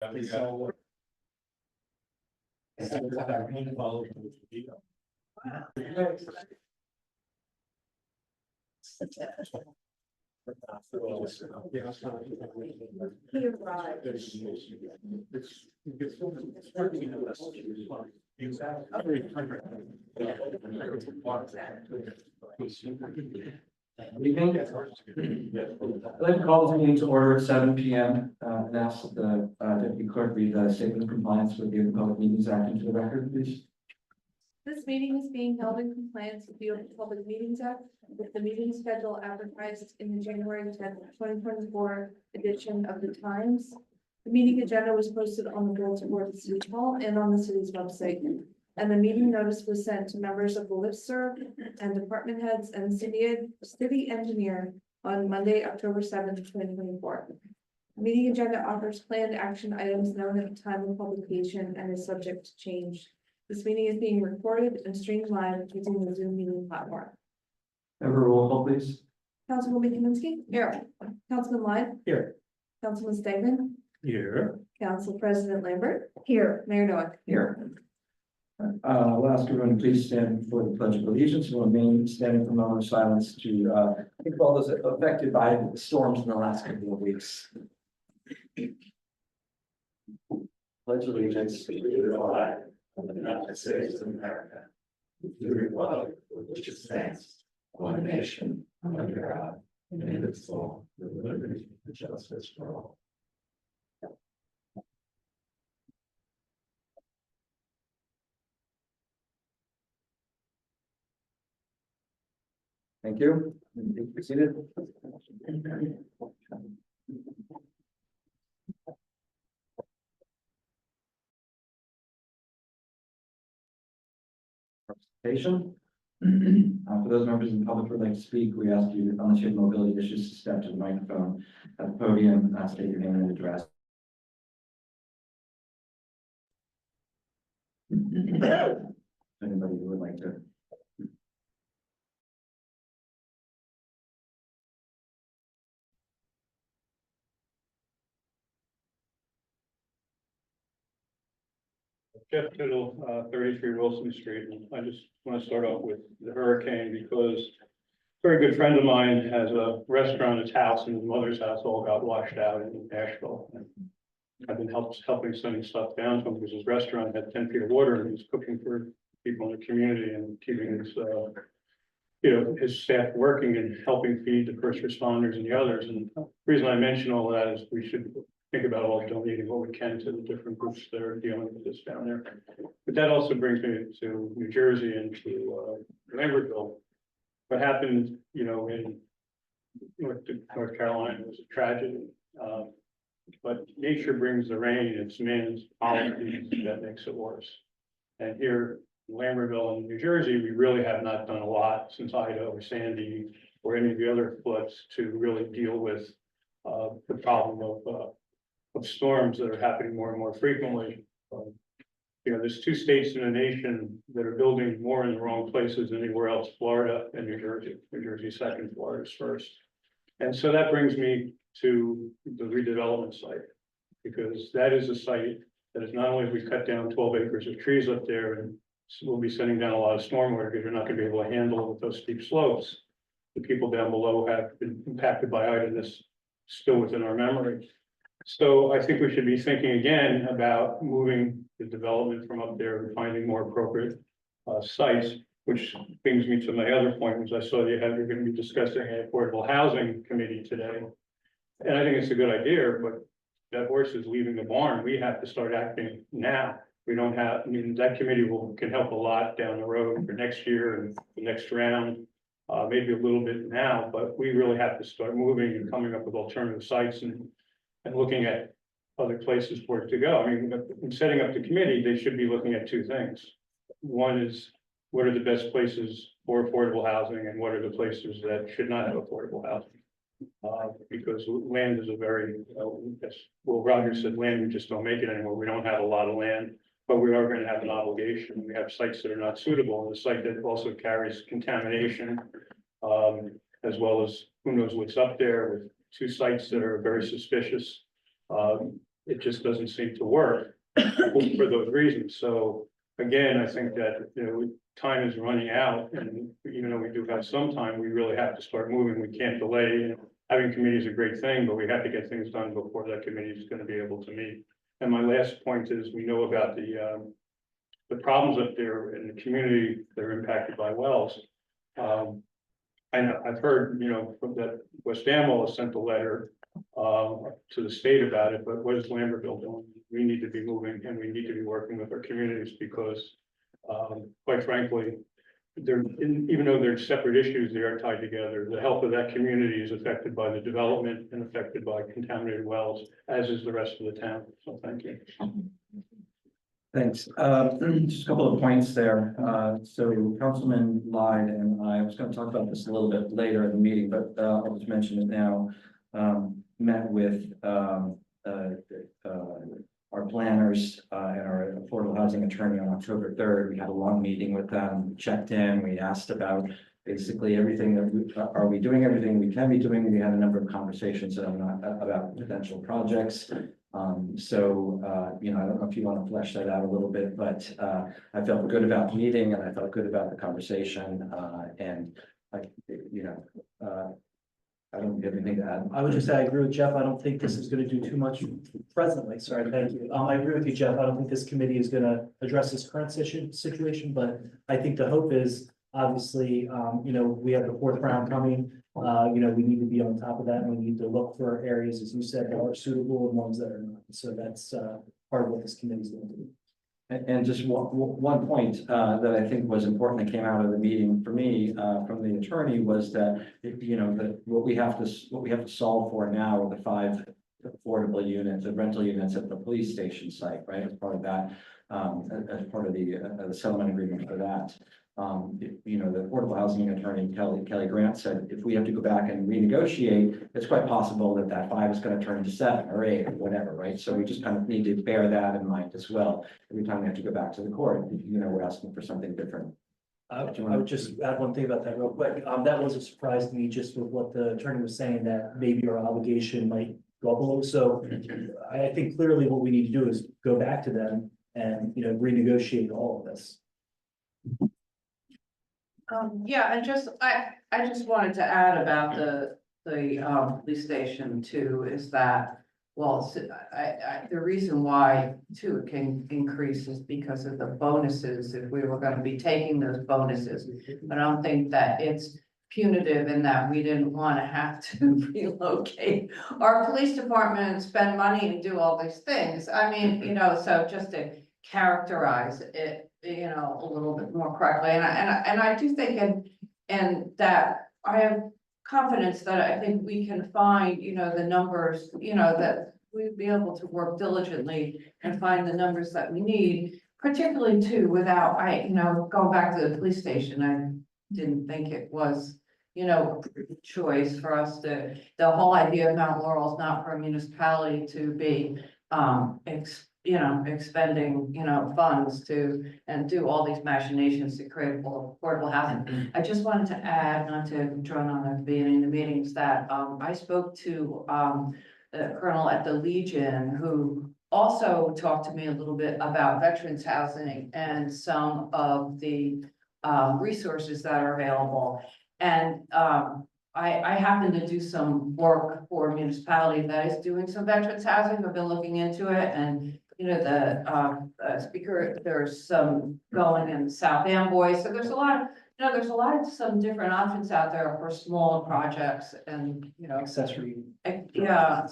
Evening. I'd like to call this meeting to order at 7 p.m. And ask the deputy clerk read the statement of compliance with the Open Public Meetings Act into the record, please. This meeting is being held in compliance with the Open Public Meetings Act with the meeting schedule advertised in the January 10th, 2024 edition of the Times. The meeting agenda was posted on the bulletin board at City Hall and on the city's website. And the meeting notice was sent to members of the listserv and department heads and city engineer on Monday, October 7th, 2024. The meeting agenda offers planned action items known at the time of publication and is subject to change. This meeting is being recorded and streamed live using the Zoom meeting platform. Have a roll call, please. Councilwoman Kaminsky. Here. Councilman Lyne. Here. Councilman Stegman. Here. Council President Lambert. Here. Mayor Noack. Here. I'll ask everyone to please stand for the Pledge of Allegiance and remain standing for a moment of silence to think of all those affected by the storms in the last couple of weeks. Pledge allegiance to the flag of the United States of America, to the republic which stands one nation under God, indivisible, with liberty and justice for all. Thank you. Be seated. Presentation. For those members of the public who would like to speak, we ask you, unless you have mobility issues, to step to the microphone at the podium, state your name and address. Anybody who would like to. Jeff Tittle, 33 Wilson Street. And I just want to start off with the hurricane because a very good friend of mine has a restaurant. His house and his mother's house all got washed out in Nashville. And I've been helping sending stuff down to him because his restaurant had 10 feet of water and he's cooking for people in the community and keeping his, his staff working and helping feed the first responders and the others. And the reason I mention all that is we should think about all donating what we can to the different groups that are dealing with this down there. But that also brings me to New Jersey and to Lambertville. What happened, in North Carolina was a tragedy. But nature brings the rain, it's man's policies that makes it worse. And here in Lambertville and New Jersey, we really have not done a lot since Ida or Sandy or any of the other floods to really deal with the problem of storms that are happening more and more frequently. There's two states in the nation that are building more in the wrong places than anywhere else, Florida and New Jersey. New Jersey second, Florida's first. And so that brings me to the redevelopment site, because that is a site that is not only have we cut down 12 acres of trees up there, and we'll be sending down a lot of stormwater because we're not going to be able to handle it with those steep slopes. The people down below have been impacted by Ida, and this still within our memory. So I think we should be thinking again about moving the development from up there and finding more appropriate sites, which brings me to my other point, which I saw you're going to be discussing an affordable housing committee today. And I think it's a good idea, but that horse is leaving the barn. We have to start acting now. We don't have, that committee can help a lot down the road for next year and the next round, maybe a little bit now, but we really have to start moving and coming up with alternative sites and looking at other places for it to go. In setting up the committee, they should be looking at two things. One is, what are the best places for affordable housing and what are the places that should not have affordable housing? Because land is a very, as Will Rogers said, land, we just don't make it anymore. We don't have a lot of land, but we are going to have an obligation. We have sites that are not suitable, and the site that also carries contamination, as well as who knows what's up there, with two sites that are very suspicious. it just doesn't seem to work for those reasons. So again, I think that, time is running out, and even though we do have some time, we really have to start moving. We can't delay. Having committees is a great thing, but we have to get things done before that committee is going to be able to meet. And my last point is, we know about the problems up there in the community that are impacted by wells. And I've heard, from that West Amwell has sent a letter to the state about it, but what is Lambertville doing? We need to be moving, and we need to be working with our communities, because quite frankly, even though they're separate issues, they are tied together. The health of that community is affected by the development and affected by contaminated wells, as is the rest of the town. So thank you. Thanks. Just a couple of points there. So Councilman Lyde and I was going to talk about this a little bit later in the meeting, but I'll just mention it now. Met with our planners and our affordable housing attorney on October 3rd. We had a long meeting with them, checked in, we asked about basically everything that are we doing everything we can be doing. We had a number of conversations about potential projects. I don't know if you want to flesh that out a little bit, but I felt good about the meeting, and I felt good about the conversation, I don't have anything to add. I would just say I agree with Jeff. I don't think this is gonna do too much presently. Sorry, thank you. I agree with you, Jeff. I don't think this committee is gonna address this current situation, but I think the hope is obviously, we have the fourth round coming. We need to be on top of that, and we need to look for areas, as you said, that are suitable and ones that are not. So that's part of what this committee is going to do. And just one point that I think was important that came out of the meeting for me from the attorney was that, that what we have to solve for now are the 5 affordable units, the rental units at the police station site, right? As part of that, as part of the settlement agreement for that. The affordable housing attorney, Kelly Grant, said if we have to go back and renegotiate, it's quite possible that 5 is going to turn into 7 or 8 or whatever, right? So we just kind of need to bear that in mind as well. Every time we have to go back to the court, we're asking for something different. I would just add one thing about that real quick. That was a surprise to me, just with what the attorney was saying, that maybe our obligation might go up a little. So I think clearly what we need to do is go back to them and, renegotiate all of this. Yeah, and I just wanted to add about the police station too, is that, well, the reason why too it can increase is because of the bonuses, if we were gonna be taking those bonuses. But I don't think that it's punitive in that we didn't want to have to relocate our police department and spend money and do all these things. I mean, so just to characterize it, a little bit more correctly. And I do think, and that I have confidence that I think we can find, the numbers, that we'd be able to work diligently and find the numbers that we need, particularly too, without, going back to the police station, I didn't think it was, a choice for us the whole idea of Mount Laurel is not for a municipality to be, expending, funds to, and do all these machinations to create affordable housing. I just wanted to add, not to drone on at the beginning of the meetings, that, I spoke to, the colonel at the Legion, who also talked to me a little bit about veterans housing and some of the, resources that are available. And, I happen to do some work for a municipality that is doing some veterans housing. I've been looking into it, and the speaker, there's some going in South Amboy. So there's a lot of, some different options out there for smaller projects and, Accessory. yeah.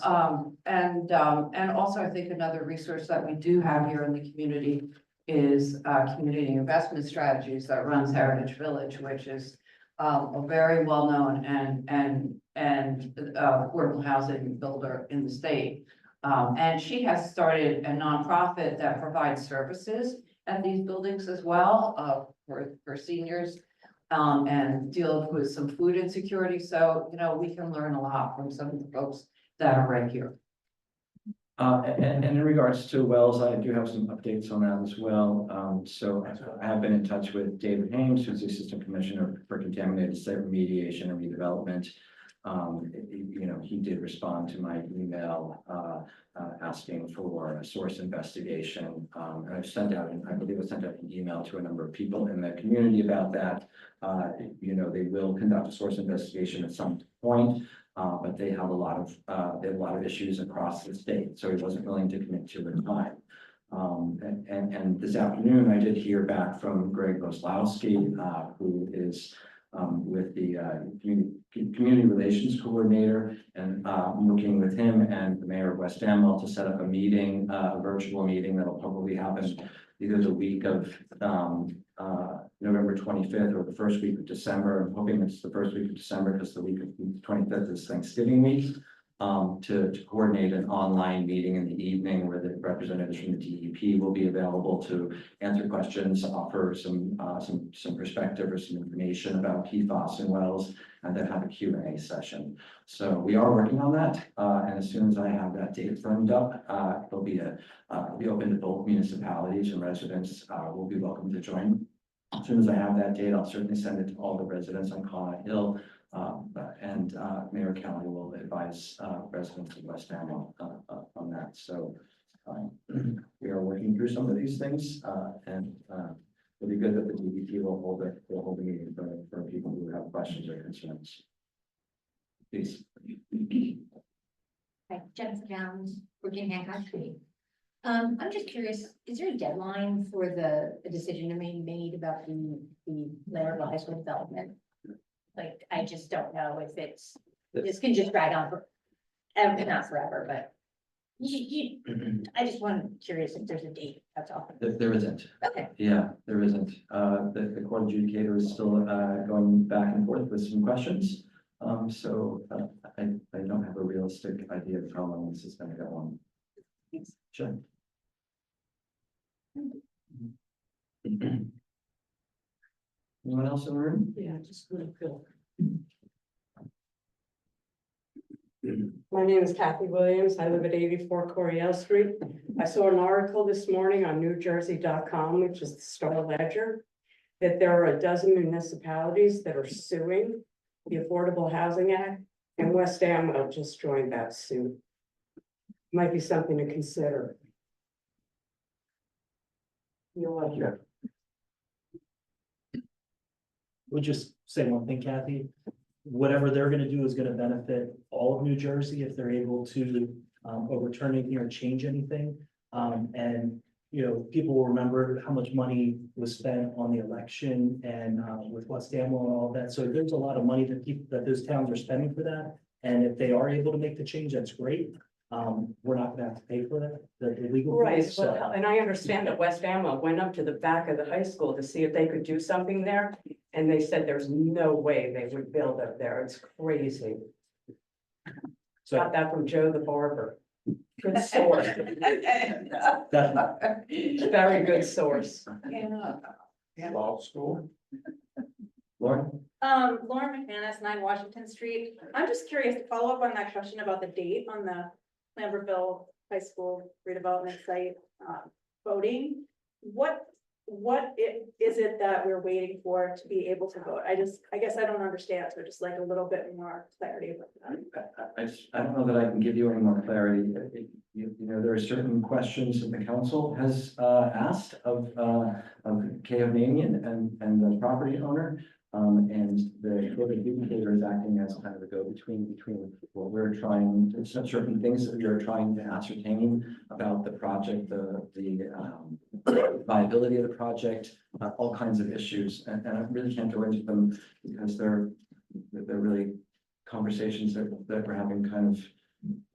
And also I think another resource that we do have here in the community is Community Investment Strategies that runs Heritage Village, which is a very well-known and affordable housing builder in the state. And she has started a nonprofit that provides services at these buildings as well, for seniors, and deals with some food insecurity. So, we can learn a lot from some of the folks that are right here. And in regards to wells, I do have some updates on that as well. So I have been in touch with David Haynes, who's the Assistant Commissioner for Contaminated Site Remediation and Redevelopment. he did respond to my email, asking for a source investigation. And I've sent out, I believe I sent out an email to a number of people in the community about that. They will conduct a source investigation at some point, but they have a lot of issues across the state, so he wasn't willing to commit to the time. And this afternoon, I did hear back from Greg Roslowski, who is with the community relations coordinator, and working with him and the mayor of West Amwell to set up a meeting, a virtual meeting that'll probably happen either the week of November 25th or the first week of December. I'm hoping it's the first week of December because the week of 25th is Thanksgiving week. To coordinate an online meeting in the evening where the representatives from the DEP will be available to answer questions, offer some perspective or some information about PFAS in wells, and then have a Q&A session. So we are working on that, and as soon as I have that date firmed up, it'll be open to both municipalities, and residents will be welcome to join. As soon as I have that date, I'll certainly send it to all the residents on Connaught Hill. And Mayor Kelly will advise residents of West Amwell on that. So we are working through some of these things, and it'll be good that the DEP will hold a meeting for people who have questions or concerns. Please. Hi, Jennifer Jones, Virginia Hancock Street. I'm just curious, is there a deadline for the decision to be made about the Lammerville High School development? Like, I just don't know if this can just drag on for, not forever, but I just curious if there's a date, that's all. There isn't. Okay. Yeah, there isn't. The court adjudicator is still going back and forth with some questions. So I don't have a realistic idea of how long this is going to go on. Thanks. Sure. Anyone else in the room? Yeah, just really cool. My name is Kathy Williams. I live at 84 Coriel Street. I saw an article this morning on NewJersey.com, which is the Star Ledger, that there are a dozen municipalities that are suing the Affordable Housing Act, and West Amwell just joined that suit. Might be something to consider. You're welcome. We'll just say one thing, Kathy. Whatever they're gonna do is gonna benefit all of New Jersey if they're able to overturn anything or change anything. And, people will remember how much money was spent on the election and with West Amwell and all of that. So there's a lot of money that those towns are spending for that. And if they are able to make the change, that's great. We're not gonna have to pay for that, the legal. Right, fees, so- well, and I understand that West Amwell went up to the back of the high school to see if they could do something there. And they said there's no way they would build up there. It's crazy. So Got that from Joe the barber. Good source. definitely. Very good source. Law school. Lauren? Lauren McManus, 9 Washington Street. I'm just curious to follow up on that question about the date on the Lambertville High School redevelopment site, voting. What is it that we're waiting for to be able to vote? I guess I don't understand, so just like a little bit more clarity about that. I don't know that I can give you any more clarity. There are certain questions that the council has asked of K of Namian and the property owner. And the code adjudicator is acting as kind of a go-between between what we're trying, certain things that we are trying to ascertain about the project, the viability of the project, all kinds of issues. And I really can't go into them because they're really conversations that we're having kind of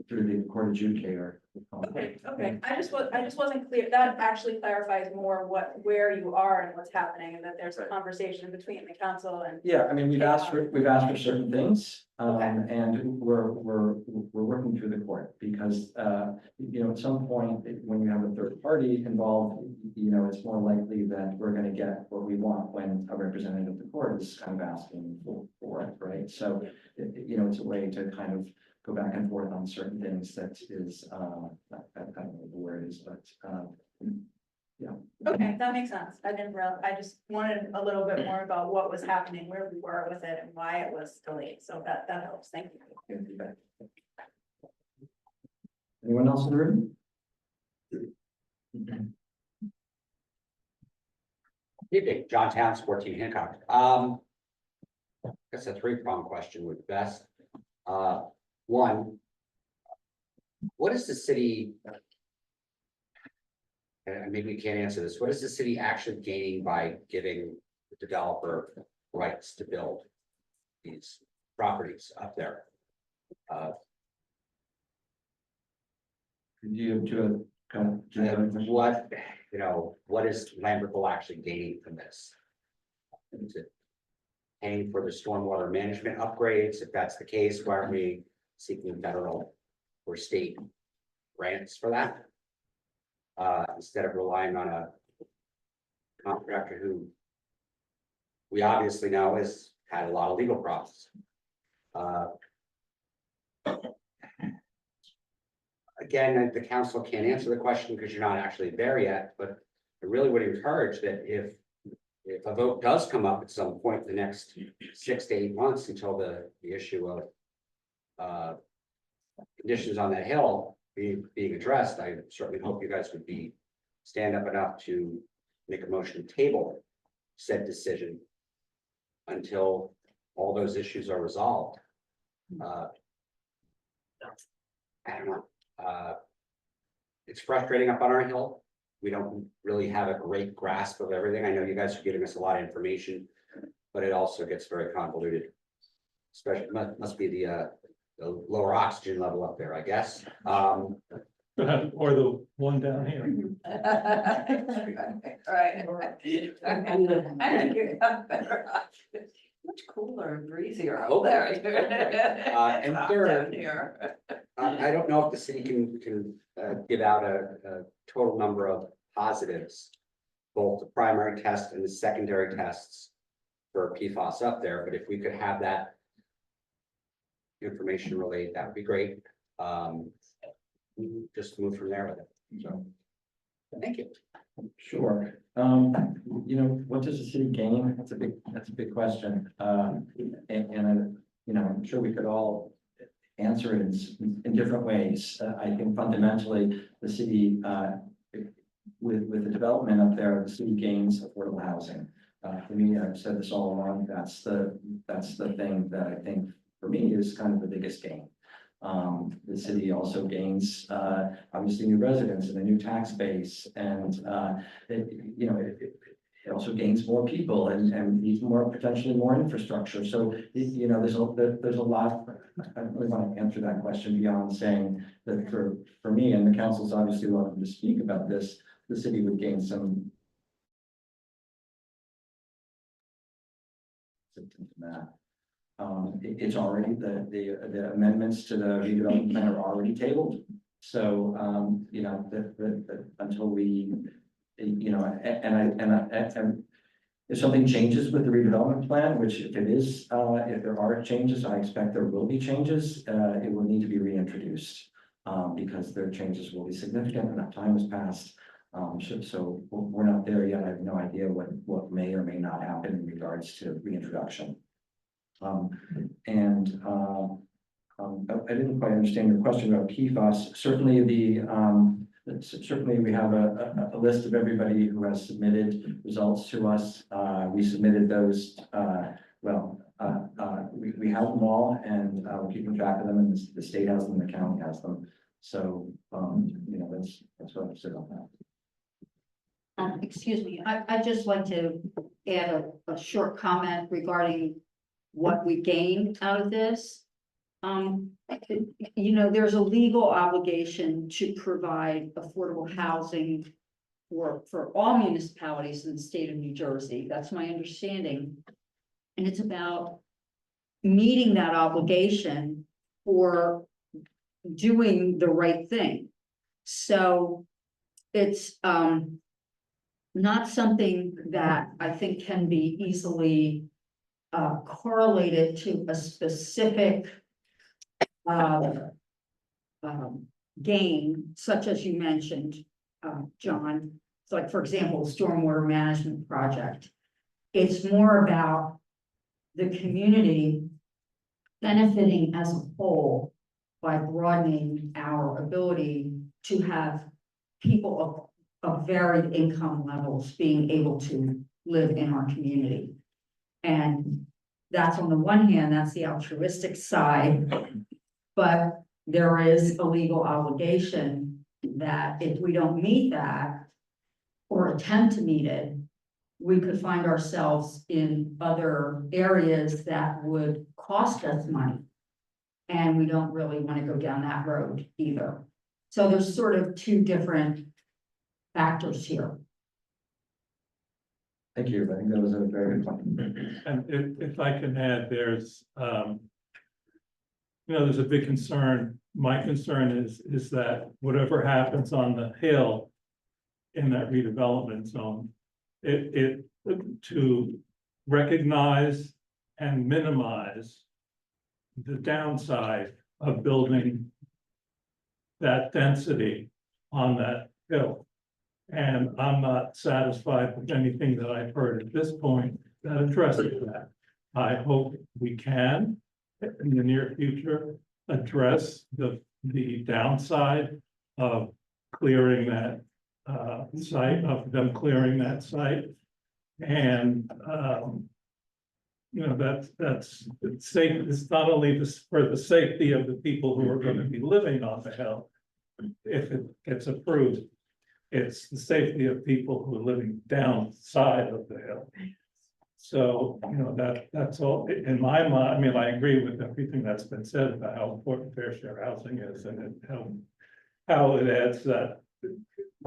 through the court adjudicator. Okay, I just wasn't clear. That actually clarifies more where you are and what's happening, and that there's a conversation between the council and. Yeah, I mean, we've asked for certain things, Okay. and we're working through the court because, at some point, when you have a third party involved, it's more likely that we're gonna get what we want when a representative of the court is kind of asking for it, right? So, it's a way to kind of go back and forth on certain things that is, I don't know what the word is, but, yeah, Okay, that makes sense. I just wanted a little bit more about what was happening, where we were with it and why it was delayed. So that helps. Thank you. Anyone else in the room? Evening, John Towns, 14 Hancock. That's a three-pronged question with best. One, what is the city? And maybe we can't answer this. What is the city actually gaining by giving the developer rights to build these properties up there? Could you do a kind of? And what, what is Lambertville actually gaining from this? Is it paying for the stormwater management upgrades? If that's the case, why aren't we seeking federal or state grants for that? Instead of relying on a contractor who we obviously know has had a lot of legal problems. Again, the council can't answer the question because you're not actually there yet, but I really would encourage that if a vote does come up at some point in the next 6 to 8 months until the issue of conditions on that hill being addressed, I certainly hope you guys would stand up enough to make a motion to table said decision until all those issues are resolved. I don't know. It's frustrating up on our hill. We don't really have a great grasp of everything. I know you guys are giving us a lot of information, but it also gets very convoluted. Especially must be the lower oxygen level up there, I guess. Or the one down here. Right. I think you got better options. Much cooler and breezier out there. And third, I don't know if the city can give out a total number of positives, both the primary test and the secondary tests for PFAS up there, but if we could have that information relayed, that would be great. Just move from there with it. So, thank you. Sure. What does the city gain? That's a big question. And I'm sure we could all answer it in different ways. I think fundamentally the city, with the development up there, the city gains affordable housing. For me, I've said this all along, that's the thing that I think for me is kind of the biggest gain. The city also gains, obviously new residents and a new tax base, and it also gains more people and even more, potentially more infrastructure. So, there's a lot. I don't really want to answer that question beyond saying that for me, and the council's obviously welcome to speak about this, the city would gain some. It's already, the amendments to the redevelopment plan are already tabled. So, until we, and if something changes with the redevelopment plan, which if it is, if there are changes, I expect there will be changes, it will need to be reintroduced. Because their changes will be significant, enough time has passed. So we're not there yet. I have no idea what may or may not happen in regards to reintroduction. I didn't quite understand your question about PFAS. Certainly we have a list of everybody who has submitted results to us. We submitted those, we have them all, and we're keeping track of them, and the state has them, the county has them. So, that's what I've said on that. Excuse me, I'd just like to add a short comment regarding what we gained out of this. There's a legal obligation to provide affordable housing for all municipalities in the state of New Jersey. That's my understanding. And it's about meeting that obligation for doing the right thing. So it's not something that I think can be easily correlated to a specific gain, such as you mentioned, John. So like, for example, stormwater management project. It's more about the community benefiting as a whole by broadening our ability to have people of varied income levels being able to live in our community. And that's on the one hand, that's the altruistic side. But there is a legal obligation that if we don't meet that or attempt to meet it, we could find ourselves in other areas that would cost us money. And we don't really want to go down that road either. So there's sort of two different factors here. Thank you. I think that was a very good point. And if I can add, there's, there's a big concern. My concern is that whatever happens on the hill in that redevelopment zone, to recognize and minimize the downside of building that density on that hill. And I'm not satisfied with anything that I've heard at this point that addresses that. I hope we can, in the near future, address the downside of clearing that site, of them clearing that site. And that's it's safe. It's not only for the safety of the people who are going to be living on the hill, if it gets approved, it's the safety of people who are living downside of the hill. So, that's all in my mind. I mean, I agree with everything that's been said about how important fair share housing is and how it adds that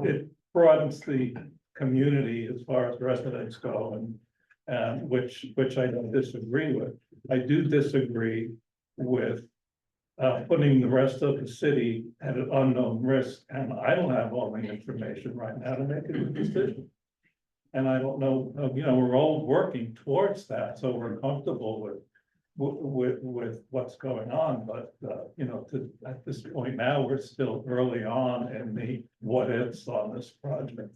it broadens the community as far as residents go, and which I don't disagree with. I do disagree with putting the rest of the city at an unknown risk, and I don't have all the information right now to make a good decision. And I don't know, we're all working towards that, so we're comfortable with what's going on, but at this point now, we're still early on in the what ifs on this project.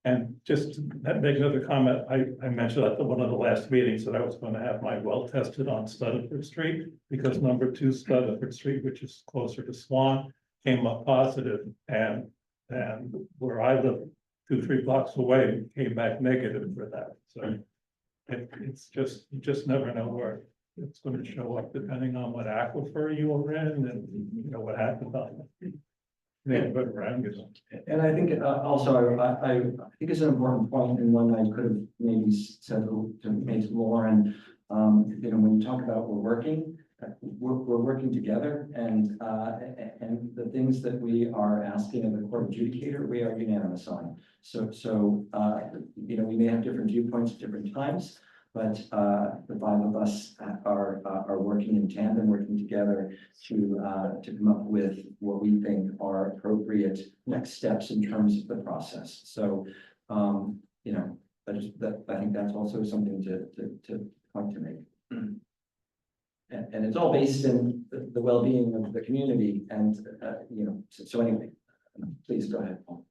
And just to make another comment, I mentioned at one of the last meetings that I was going to have my well tested on Studdiford Street, because number 2 Studdiford Street, which is closer to Swan, came up positive, and where I live 2-3 blocks away came back negative for that. So it's just, you just never know where it's going to show up depending on what aquifer you are in and what happens on it. But around you. And I think also, I think it's an important point, and one I could have maybe said to maybe Lauren, when you talk about we're working together, and the things that we are asking of the court adjudicator, we are unanimous on. So we may have different viewpoints at different times, but the 5 of us are working in tandem, working together to come up with what we think are appropriate next steps in terms of the process. So, I think that's also something to point to make. And it's all based in the well-being of the community, and so anyway, please go ahead, Paul.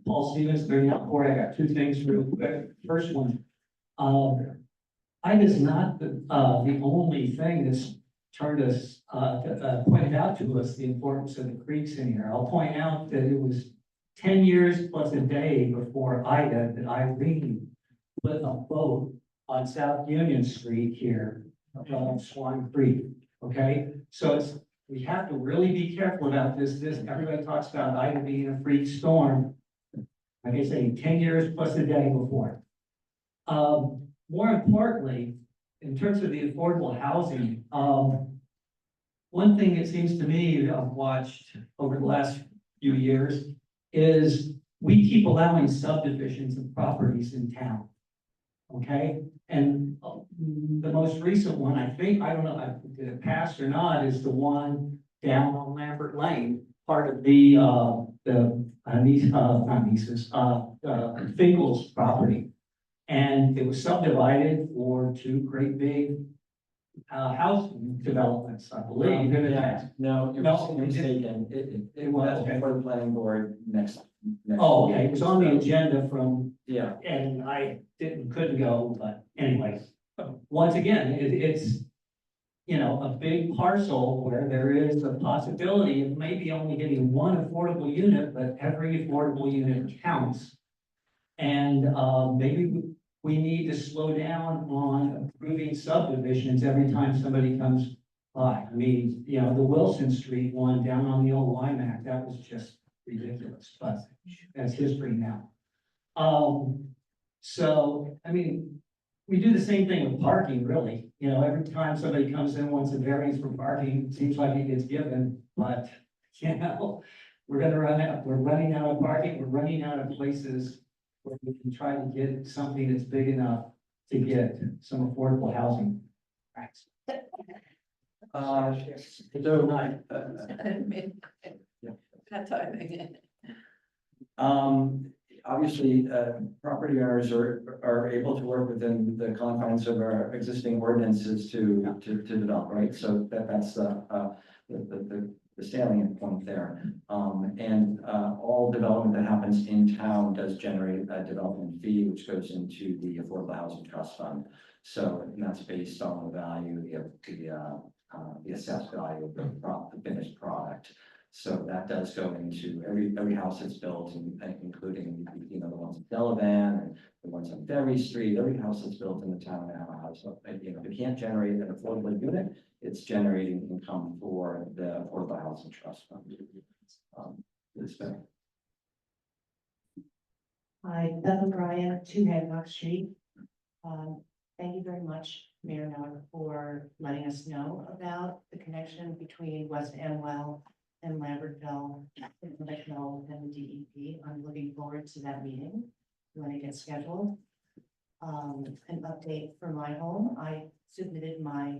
Paul Stevens, 39 Court. I got 2 things real quick. First one, I is not the only thing that's turned us, pointed out to us the importance of the creeks in here. I'll point out that it was 10 years plus a day before Ida that Irene put a boat on South Union Street here along Swan Creek. Okay, so we have to really be careful about this. Everybody talks about Ida being a freak storm. Like I say, 10 years plus a day before. More importantly, in terms of the affordable housing, one thing it seems to me I've watched over the last few years is we keep allowing subdivisions of properties in town. Okay, and the most recent one, I don't know if it passed or not, is the one down on Lambert Lane, part of the Finkel's property. And it was subdivided for 2 great big housing developments, I believe. Yeah, no, you're No, mistaken. It was before the planning board next. Oh, okay, it was on the agenda from, Yeah, and I couldn't go, but anyway. Once again, it's, you know, a big parcel where there is a possibility of maybe only getting one affordable unit, but every affordable unit counts. And, maybe we need to slow down on approving subdivisions every time somebody comes by. I mean, you know, the Wilson Street one down on the old Limac, that was just ridiculous, but that's history now. So, I mean, we do the same thing with parking, really. You know, every time somebody comes in, wants a variance for parking, it seems like it gets given, but, you know, we're running out of parking, we're running out of places where we can try to get something that's big enough to get some affordable housing. Right. so, That timing. obviously, property owners are able to work within the confines of our existing ordinances to develop, right? So that's the salient point there. All development that happens in town does generate a development fee, which goes into the Affordable Housing Trust Fund. So that's based on the value of the assessed value of the finished product. So that does go into every house that's built, including, you know, the ones in Delavan and the ones on Ferry Street. Every house that's built in the town now has, you know, if it can't generate an affordable unit, it's generating income for the Affordable Housing Trust Fund. It's been. Hi, Beth O'Brien, 2 Hancock Street. Thank you very much, Mayor Miller, for letting us know about the connection between West Amwell and Lambertville, and the DEP. I'm looking forward to that meeting when it gets scheduled. An update for my home. I submitted my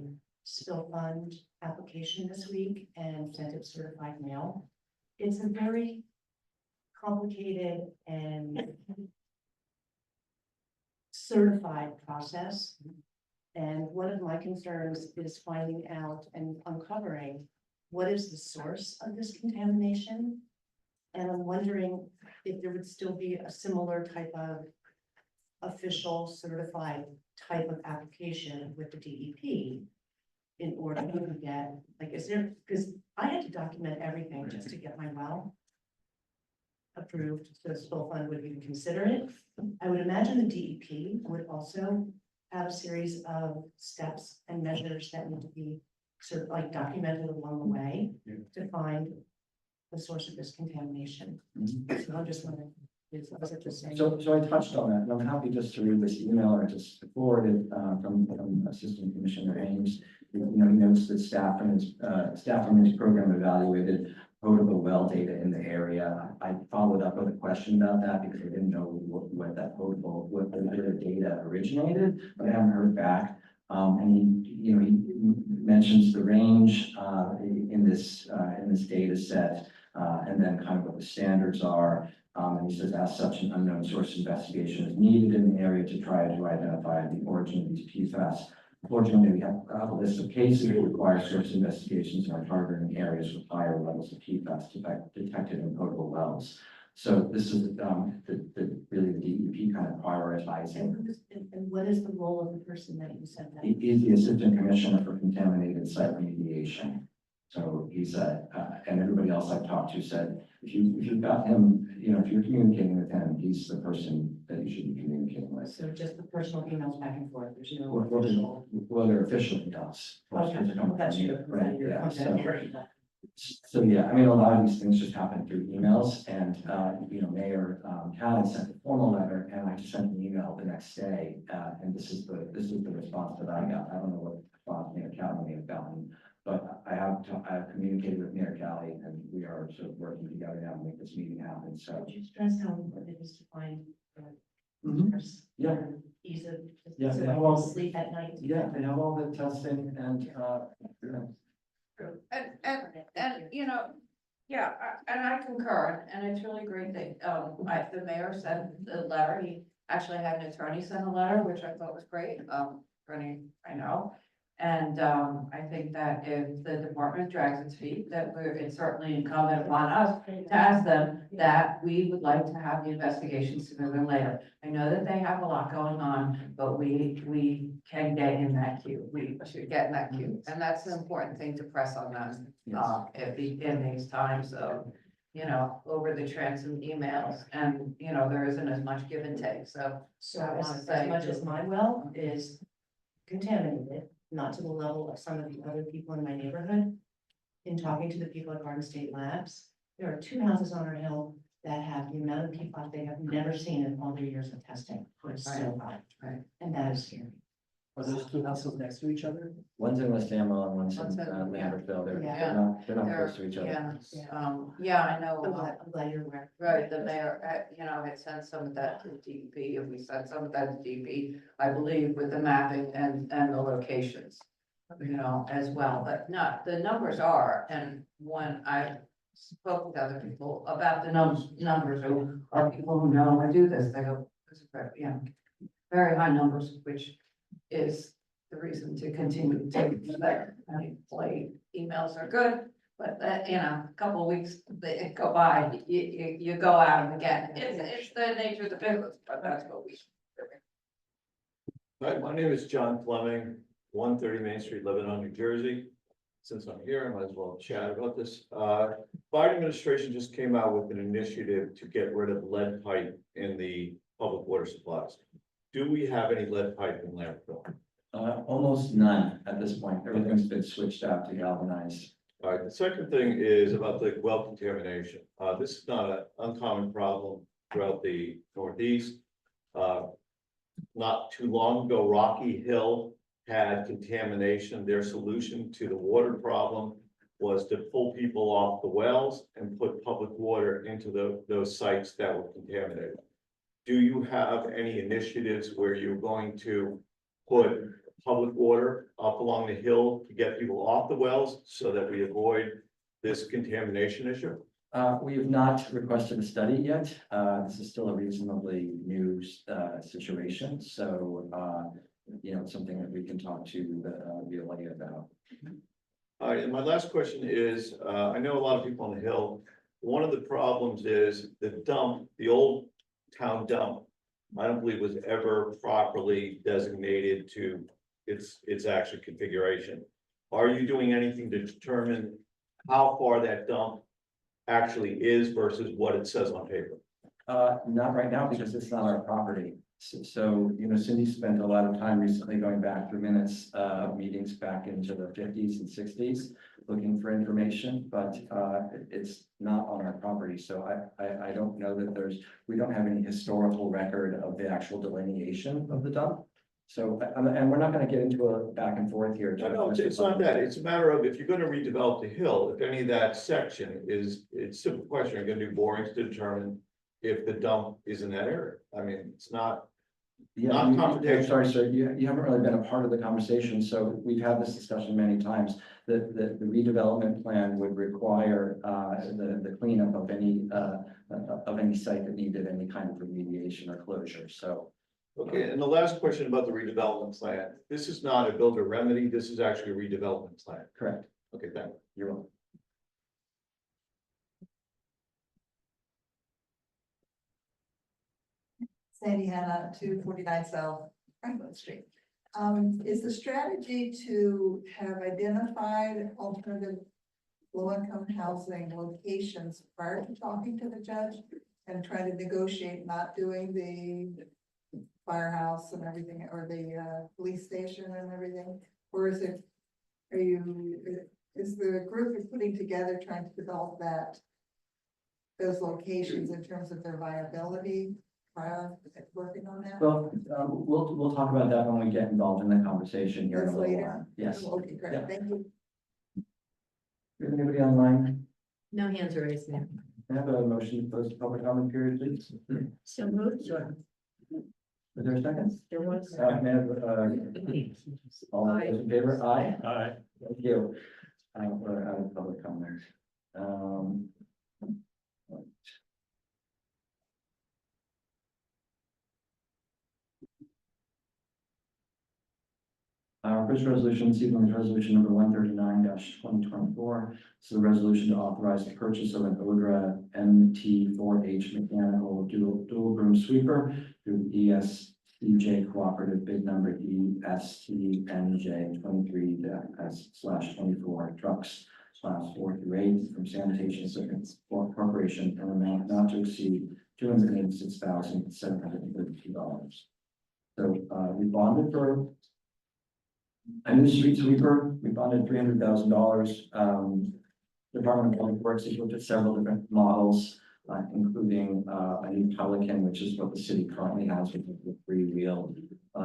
spill fund application this week and sent it certified mail. It's a very complicated and certified process. And one of my concerns is finding out and uncovering what is the source of this contamination. And I'm wondering if there would still be a similar type of official certified type of application with the DEP in order to get, like, is there, because I had to document everything just to get my well approved, so the spill fund would even consider it. I would imagine the DEP would also have a series of steps and measures that need to be sort of like documented along the way to find the source of this contamination. So I'm just wondering, was it the same? So I touched on that, and I'm happy just to read this email I just forwarded from Assistant Commissioner Haynes. You know, he notes that staff from his program evaluated potable well data in the area. I followed up with a question about that because I didn't know what the data originated, but I haven't heard back. And he mentions the range in this data set, and then kind of what the standards are. And he says, as such, an unknown source investigation is needed in the area to try to identify the origin of these PFAS. Unfortunately, we have a list of cases that require source investigations and are targeting areas with higher levels of PFAS detected in potable wells. So this is really the DEP kind of prioritizing. And what is the role of the person that you said that? He is the Assistant Commissioner for Contaminated Site Remediation. So he's and everybody else I've talked to said, if you've got him, you know, if you're communicating with him, he's the person that you should be communicating with. So just the personal emails back and forth, there's no. Well, they're officially does. Okay, that's true. Right, You're yeah, content. so yeah, I mean, a lot of these things just happen through emails, and you know, Mayor Callie sent a formal letter, and I just sent an email the next day, and this is the response that I got. I don't know what response Mayor Callie may have gotten, but I have communicated with Mayor Callie, and we are sort of working together now to make this meeting happen. So Would you stress how important it is to find yeah, ease of, Yeah, so yeah, I well, won't sleep at night? yeah, they have all the testing and you know. And, you know, yeah, and I concur, and it's really great that, the mayor sent the letter, he actually had an attorney send a letter, which I thought was great, attorney, I know. And, I think that if the department drags its feet, that it's certainly incumbent upon us to ask them that we would like to have the investigation sooner than later. I know that they have a lot going on, but we can get in that queue. We should get in that queue. And that's an important thing to press on them, in these times of, over the transom emails and, there isn't as much give and take. So So I wanna as say- much as my well is contaminated, not to the level of some of the other people in my neighborhood. In talking to the people at Garden State Labs, there are 2 houses on our hill that have the amount of PFAS they have never seen in all their years of testing. It's so high. Right. And that is scary. Are those 2 houses next to each other? One's in West Amwell and one's One's in in- Lambertville. They're Yeah. they're not close to each other. Yeah, I know. I'm glad you're aware. Right, the mayor, had sent some of that to DEP, and we sent some of that to DEP, I believe, with the mapping and the locations. As well, but no, the numbers are, and when I spoke with other people about the numbers, who are people who know and do this, they go, this is very, very high numbers, which is the reason to continue to do that. I mean, play emails are good, but a couple of weeks, they go by, you go out and again, it's the nature of the business, but that's what we should do. Hi, my name is John Fleming, 130 Main Street, Lebanon, New Jersey. Since I'm here, I might as well chat about this. Biden administration just came out with an initiative to get rid of lead pipe in the public water supplies. Do we have any lead pipe in Lambertville? Almost none at this point. Everything's been switched out to galvanized. All right, the second thing is about the well contamination. This is not an uncommon problem throughout the Northeast. Not too long ago, Rocky Hill had contamination. Their solution to the water problem was to pull people off the wells and put public water into those sites that were contaminated. Do you have any initiatives where you're going to put public water up along the hill to get people off the wells so that we avoid this contamination issue? We have not requested a study yet. This is still a reasonably new situation, so it's something that we can talk to the VLA about. All right, and my last question is, I know a lot of people on the hill. One of the problems is the dump, the old town dump. I don't believe was ever properly designated to its actual configuration. Are you doing anything to determine how far that dump actually is versus what it says on paper? Not right now because it's not our property. So, Cindy spent a lot of time recently going back through minutes of meetings back into the 50s and 60s, looking for information, but it's not on our property. So I don't know that we don't have any historical record of the actual delineation of the dump. So, and we're not going to get into a back and forth here. No, it's not that. It's a matter of if you're going to redevelop the hill, if any of that section is, it's a simple question. You're going to do borings to determine if the dump is in that area. I mean, it's not. Not confrontational. Sorry, sir, you haven't really been a part of the conversation, so we've had this discussion many times. The redevelopment plan would require the cleanup of any site that needed any kind of remediation or closure, so. Okay, and the last question about the redevelopment plan. This is not a builder remedy. This is actually a redevelopment plan. Correct. Okay, thank you. You're welcome. Sandy Hanna, 249 South Franklin Street. Is the strategy to have identified alternative low-income housing locations prior to talking to the judge and try to negotiate not doing the firehouse and everything, or the police station and everything? Or is it, is the group you're putting together trying to develop those locations in terms of their viability? Working on that? Well, we'll talk about that when we get involved in the conversation here in a That's little later. while. Yes. Okay, great, Yeah. thank you. Is anybody online? No hands are raised now. Can I have a motion to close the public comment period, please? So moved, sure. Is there a second? There was. May I have, all those in favor? Aye. Aye. Thank you. We're out of public comment. first resolution, this evening is resolution number 139-2024. So the resolution to authorize the purchase of an Odra MT4H mechanical dual broom sweeper through ESCJ Cooperative bid number ESTNJ 23/24 trucks class 4 through 8 from Sanitation Services Corporation, an amount not to exceed $286,732. So we bonded for a new street sweeper. We bonded $300,000. Department of Public Works has looked at several different models, including a new Pelican, which is what the city currently has with the three-wheel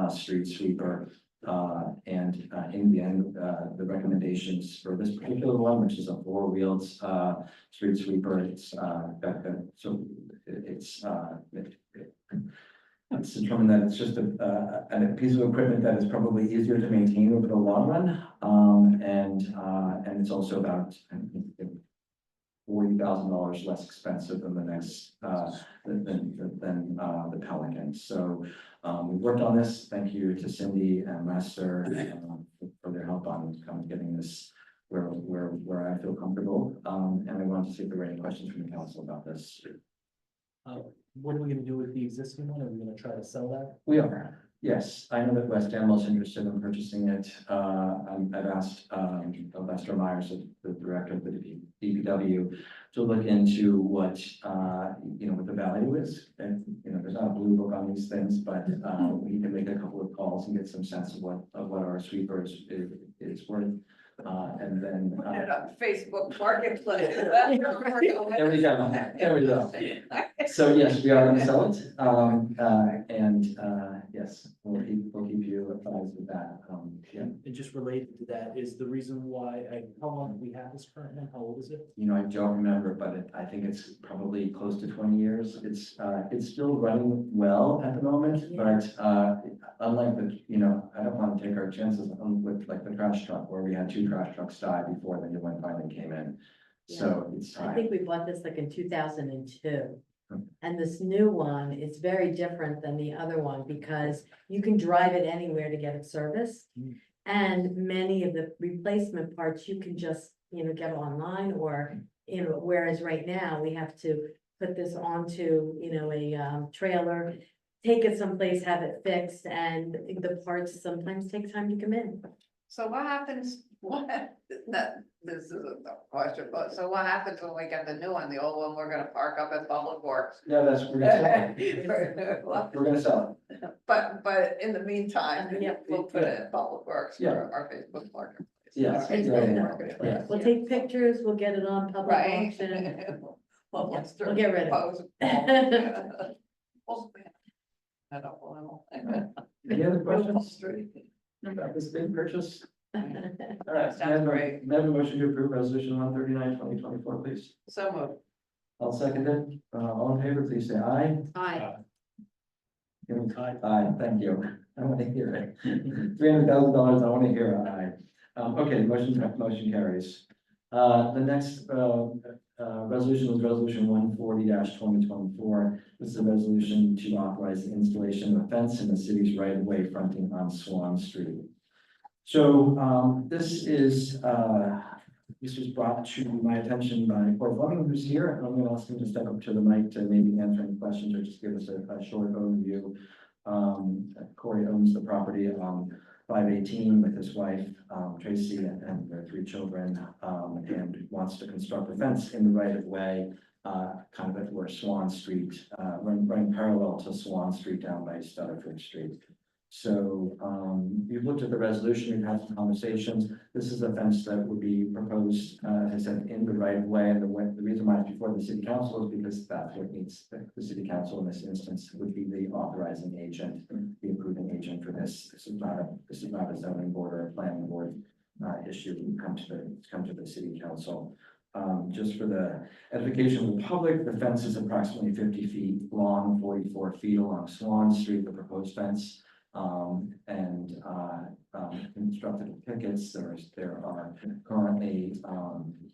street sweeper. And in the end, the recommendations for this particular one, which is a four-wheeled street sweeper, it's it's determined that it's just a piece of equipment that is probably easier to maintain over the long run. And it's also about $40,000 less expensive than the next than the Pelican. So we worked on this. Thank you to Cindy and Lester for their help on kind of getting this where I feel comfortable. And I wanted to see if there were any questions from the council about this. What are we gonna do with the existing one? Are we gonna try to sell that? We are, yes. I know that West Amwell's interested in purchasing it. I've asked Lester Myers, the director of the DPW, to look into what what the value is. And there's not a blue book on these things, but we can make a couple of calls and get some sense of what our sweeper is worth. And then Put it on Facebook Marketplace. there we go. There we go. So yes, we are going to sell it. Yes, we'll keep you advised of that. Yeah. And just related to that is the reason why, how long do we have this current one? How old is it? I don't remember, but I think it's probably close to 20 years. It's still running well at the moment, but unlike I don't want to take our chances with like the trash truck where we had 2 trash trucks die before the new one finally came in. So it's I time. think we bought this like in 2002. And this new one is very different than the other one because you can drive it anywhere to get it serviced. And many of the replacement parts you can just, get online or, whereas right now we have to put this onto, a trailer, take it someplace, have it fixed, and the parts sometimes take time to come in. So what happens, this isn't the question, but so what happens when we get the new one, the old one, we're gonna park up at Public Works? Yeah, we're gonna sell it. We're gonna sell it. But in the meantime, Yeah. we'll put it at Public Works for Yeah. our Facebook Marketplace. Yes. Our Facebook Marketplace. We'll take pictures, we'll get it on public Right. auction. Well, let's We'll get rid of pose. We'll stand up a little. Any other questions Street. about this big purchase? All right, Sounds great. May I have a motion to approve resolution 139/2024, please? So moved. I'll second it. All in favor, please say aye. Aye. Aye, thank you. I want to hear it. $300,000, I want to hear aye. Okay, motion carries. The next resolution is resolution 140-2024. This is a resolution to authorize the installation of a fence in the city's right of way fronting on Swan Street. So this was brought to my attention by Corey Fleming, who's here, and I'm going to ask him to step up to the mic to maybe answer any questions or just give us a short overview. Corey owns the property on 518 with his wife, Tracy, and their 3 children, and wants to construct a fence in the right of way, kind of at where Swan Street, running parallel to Swan Street down by Stutterford Street. So you've looked at the resolution, we've had some conversations. This is a fence that would be proposed, as I said, in the right of way. And the reason why it's before the city council is because that's what needs the city council in this instance would be the authorizing agent, the approving agent for this. This is not a zoning board or a planning board issue. We come to the city council. Just for the edification of the public, the fence is approximately 50 feet long, 44 feet along Swan Street, the proposed fence. Constructed pickets. There are currently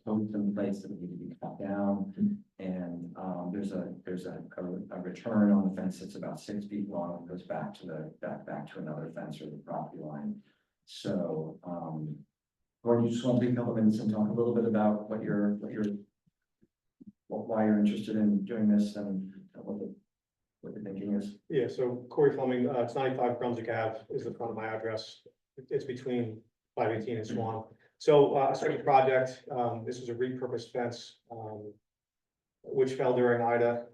posts in place that need to be cut down, and there's a return on the fence that's about 6 feet long and goes back to another fence or the property line. So, or you just want to take a couple minutes and talk a little bit about why you're interested in doing this and what the thinking is? Yeah, so Corey Fleming, it's 95 Brunswick Ave is the front of my address. It's between 518 and Swan. So I started the project. This was a repurposed fence, which fell during Ida.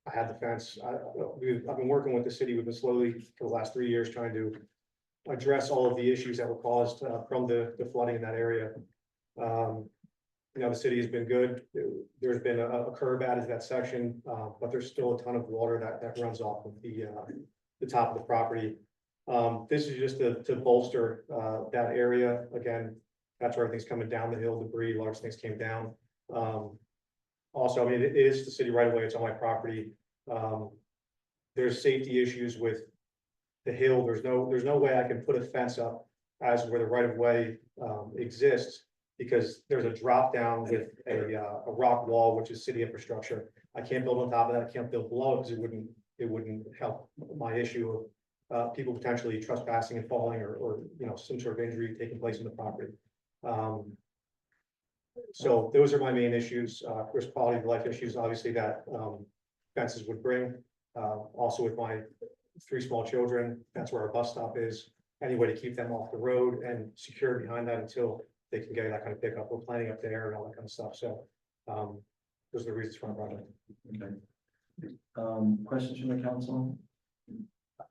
I had the fence. I've been working with the city. We've been slowly for the last 3 years trying to address all of the issues that were caused from the flooding in that area. You know, the city has been good. There's been a curb added to that section, but there's still a ton of water that runs off of the top of the property. This is just to bolster that area. Again, that's where everything's coming down the hill, debris, large things came down. Also, I mean, it is the city right away. It's on my property. There's safety issues with the hill. There's no way I can put a fence up as where the right of way exists, because there's a drop down with a rock wall, which is city infrastructure. I can't build on top of that. I can't build below because it wouldn't help my issue of people potentially trespassing and falling or you know, some sort of injury taking place in the property. So those are my main issues. There's quality of life issues, obviously, that fences would bring. Also with my 3 small children, that's where our bus stop is. Any way to keep them off the road and secure behind that until they can get that kind of pickup. We're planning up there and all that kind of stuff. So those are the reasons for my project. Okay. Questions from the council?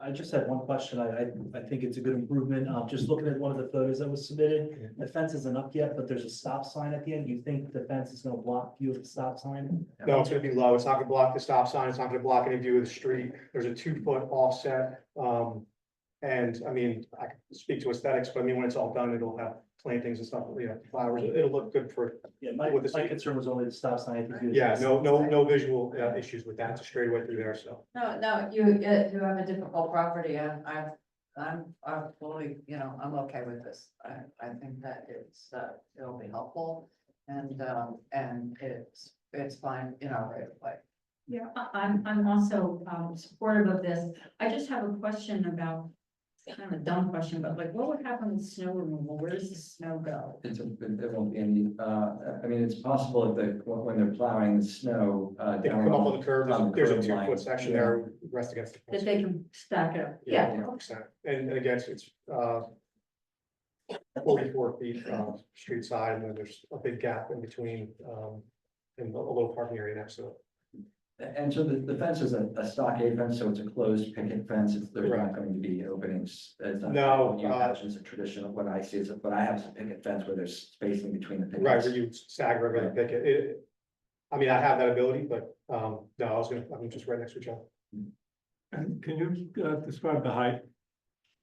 I just had one question. I think it's a good improvement. Just looking at one of the photos that was submitted, the fence isn't up yet, but there's a stop sign at the end. You think the fence is gonna block view of the stop sign? No, it's gonna be low. It's not gonna block the stop sign. It's not gonna block any view of the street. There's a 2-foot offset. And I mean, I can speak to aesthetics, but I mean, when it's all done, it'll have plantings and stuff, you know, flowers. It'll look good for, Yeah, my concern was only the stop sign. I think you- yeah, no visual issues with that. It's a straight way through there, so. No, you have a difficult property and I'm fully, you know, I'm okay with this. I think that it'll be helpful and it's fine, you know, right away. Yeah, I'm also supportive of this. I just have a question about, kind of a dumb question, but like, what would happen with snow removal? Where does the snow go? It won't be any, I mean, it's possible when they're plowing the snow. They can come up on the curb. There's a curb line. 2-foot section there, rest against the fence. That they can stack it up? Yeah, 100%. And again, it's 44 feet street side, and then there's a big gap in between, and a little parking area next to it. And so the fence is a stockade fence, so it's a closed picket fence. There's not going to be openings. It's not No, what you imagine is a traditional, what I see is, what I have is a picket fence where there's spacing between the pickets. Right, where you stagger everything, pick it. I mean, I have that ability, but, no, I'm just right next to each other. And can you describe the height?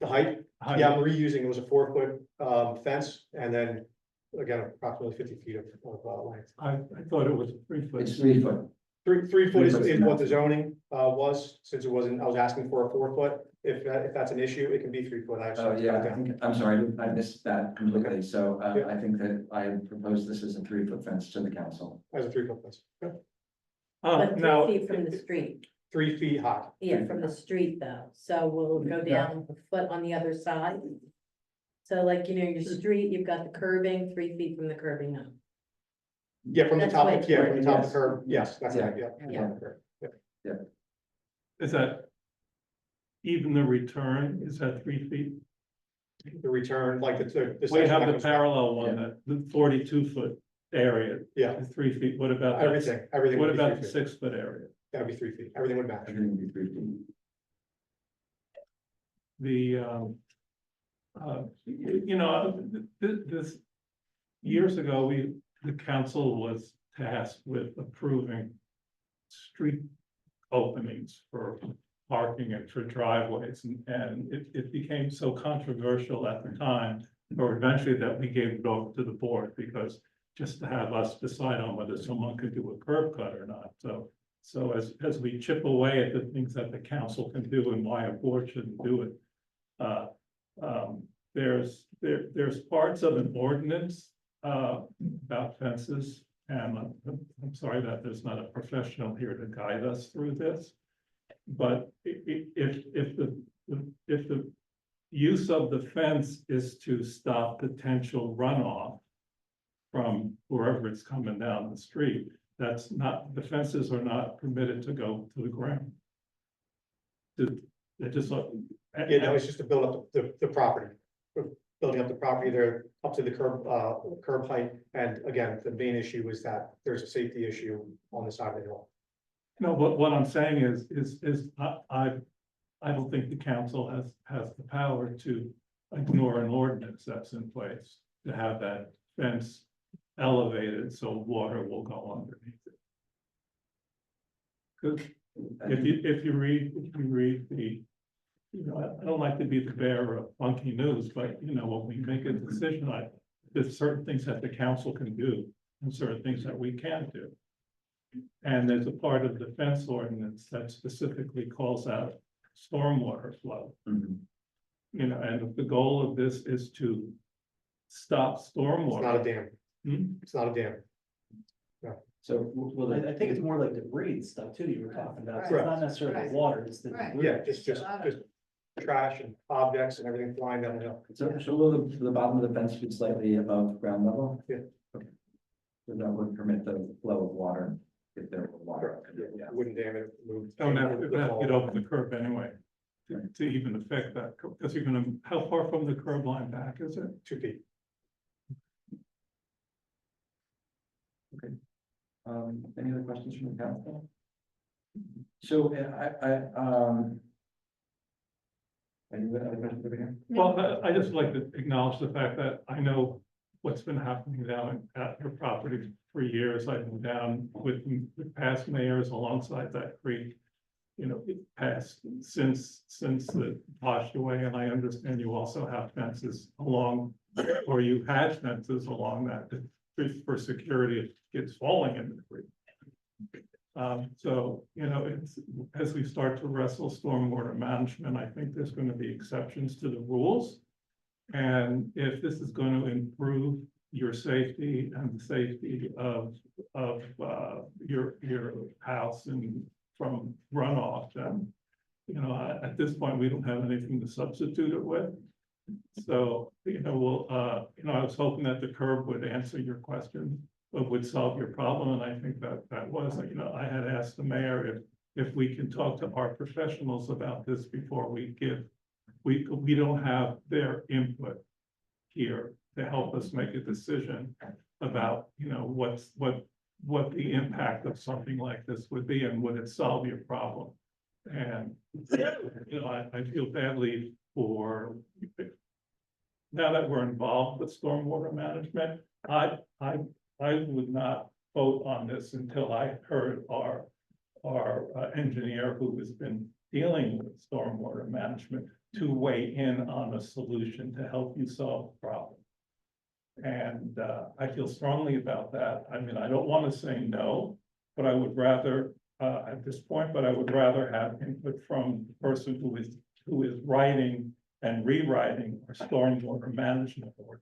The height, yeah, I'm reusing, it was a 4-foot, fence, and then, again, approximately 50 feet of length. I thought it was 3 foot. It's 3 foot. 3 foot is foot's what the zoning, was, since it wasn't, I was asking for a 4-foot. If that's an issue, it can be 3 foot. Oh, yeah, I'm sorry, I missed that completely. So Yeah. I think that I propose this as a 3-foot fence to the council. As a 3-foot fence. Okay. But now, From the street. 3 feet high. Yeah, from the street though, so we'll go down a foot on the other side. So like, you know, your street, you've got the curbing, 3 feet from the curbing now. Yeah, from the That's top, what it's yeah, from the top of the Yes. curb, yes, that's Yeah. right, yeah. Yeah. Top of the curb, yeah. is that even the return, is that 3 feet? The return, like the We section have that the goes- parallel one, the 42-foot area Yeah, is 3 feet. What about that? everything. What would be about 3 the feet. 6-foot area? That'd be 3 feet, everything would match. Everything would be 3 feet. You know, this, years ago, the council was tasked with approving street openings for parking and for driveways, and it became so controversial at the time, or eventually that we gave it over to the board, because just to have us decide on whether someone could do a curb cut or not. So as we chip away at the things that the council can do and why a board shouldn't do it, there's parts of an ordinance about fences, and I'm sorry that there's not a professional here to guide us through this. But if the use of the fence is to stop potential runoff from wherever it's coming down the street. That's not, the fences are not permitted to go to the ground. They're just like. Yeah, no, it's just to build up the property. We're building up the property there up to the curb height. And again, the main issue is that there's a safety issue on the side of the hill. No, but what I'm saying is I don't think the council has the power to ignore an ordinance that's in place to have that fence elevated so water will go underneath it. Because if you read the, you know, I don't like to be the bearer of funky news, but you know, when we make a decision, there's certain things that the council can do and certain things that we can't do. And there's a part of the fence ordinance that specifically calls out stormwater flow. You know, and if the goal of this is to stop It's not stormwater. a dam. Hmm? It's not a dam. So will I think it's more like debris and stuff too that you were talking about. So Right. it's not necessarily Right. the water, it's the Right. debris. Yeah, just trash and objects and everything flying down the hill. So will the bottom of the fence be slightly above ground level? Yeah. Okay. So that would permit the flow of water if there were water. Yeah, wouldn't dam it, move. Don't have to get over the curb anyway, to even affect that, because you're gonna, how far from the curb line back is it? 2 feet. Any other questions from the council? So any other questions over here? Well, I just like to acknowledge the fact that I know what's been happening down at your property for years. I've been down with past mayors alongside that creek. You know, it passed since it washed away, and I understand you also have fences along, or you had fences along that for security if kids falling in the creek. So, you know, it's, as we start to wrestle stormwater management, I think there's going to be exceptions to the rules. And if this is going to improve your safety and the safety of your house and from runoff, then, you know, at this point, we don't have anything to substitute it with. So, you know, we'll, you know, I was hoping that the curb would answer your question, but would solve your problem, and I think that was, you know, I had asked the mayor if we can talk to our professionals about this before we give, we don't have their input here to help us make a decision about, you know, what the impact of something like this would be, and would it solve your problem? And, you know, I feel badly for, now that we're involved with stormwater management, I would not vote on this until I heard our engineer who has been dealing with stormwater management to weigh in on a solution to help you solve the problem. And I feel strongly about that. I mean, I don't want to say no, but I would rather, at this point, but I would rather have input from the person who is writing and rewriting our stormwater management board.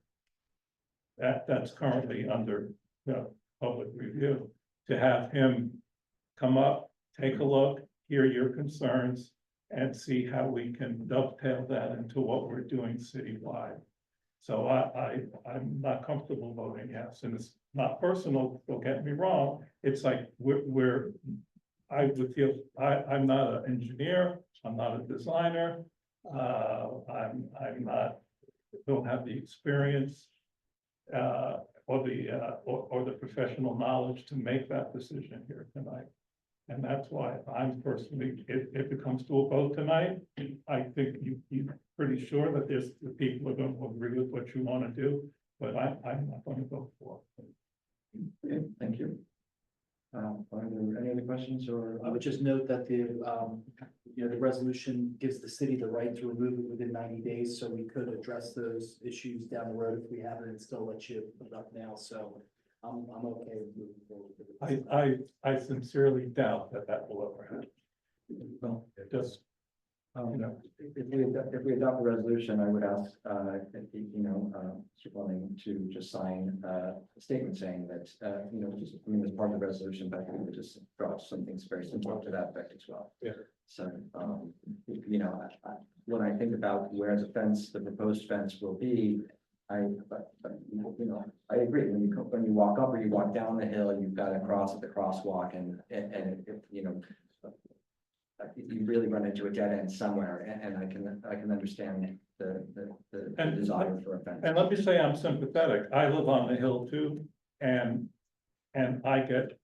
That's currently under, you know, public review, to have him come up, take a look, hear your concerns, and see how we can dovetail that into what we're doing citywide. So I'm not comfortable voting yes, and it's not personal, don't get me wrong. It's like I would feel, I'm not an engineer, I'm not a designer. I'm not, don't have the experience or the professional knowledge to make that decision here tonight. And that's why I'm personally, if it comes to a vote tonight, I think you're pretty sure that there's the people are going to agree with what you want to do, but I'm not going to vote for it. Okay, thank you. Are there any other questions, or? I would just note that the resolution gives the city the right to remove it within 90 days, so we could address those issues down the road if we have it and still let you put it up now, so I'm okay with moving forward with it. I sincerely doubt that will ever happen. Well, Just If we adopt the resolution, I would ask, Mr. Fleming to just sign a statement saying that, as part of the resolution, but we would just draw something very simple to that effect as well. Yeah. So, when I think about where the proposed fence will be, I agree, when you walk up or you walk down the hill, you've got to cross at the crosswalk and you really run into a dead end somewhere, and I can understand the desire for a fence. And let me say I'm sympathetic. I live on the hill too, and I get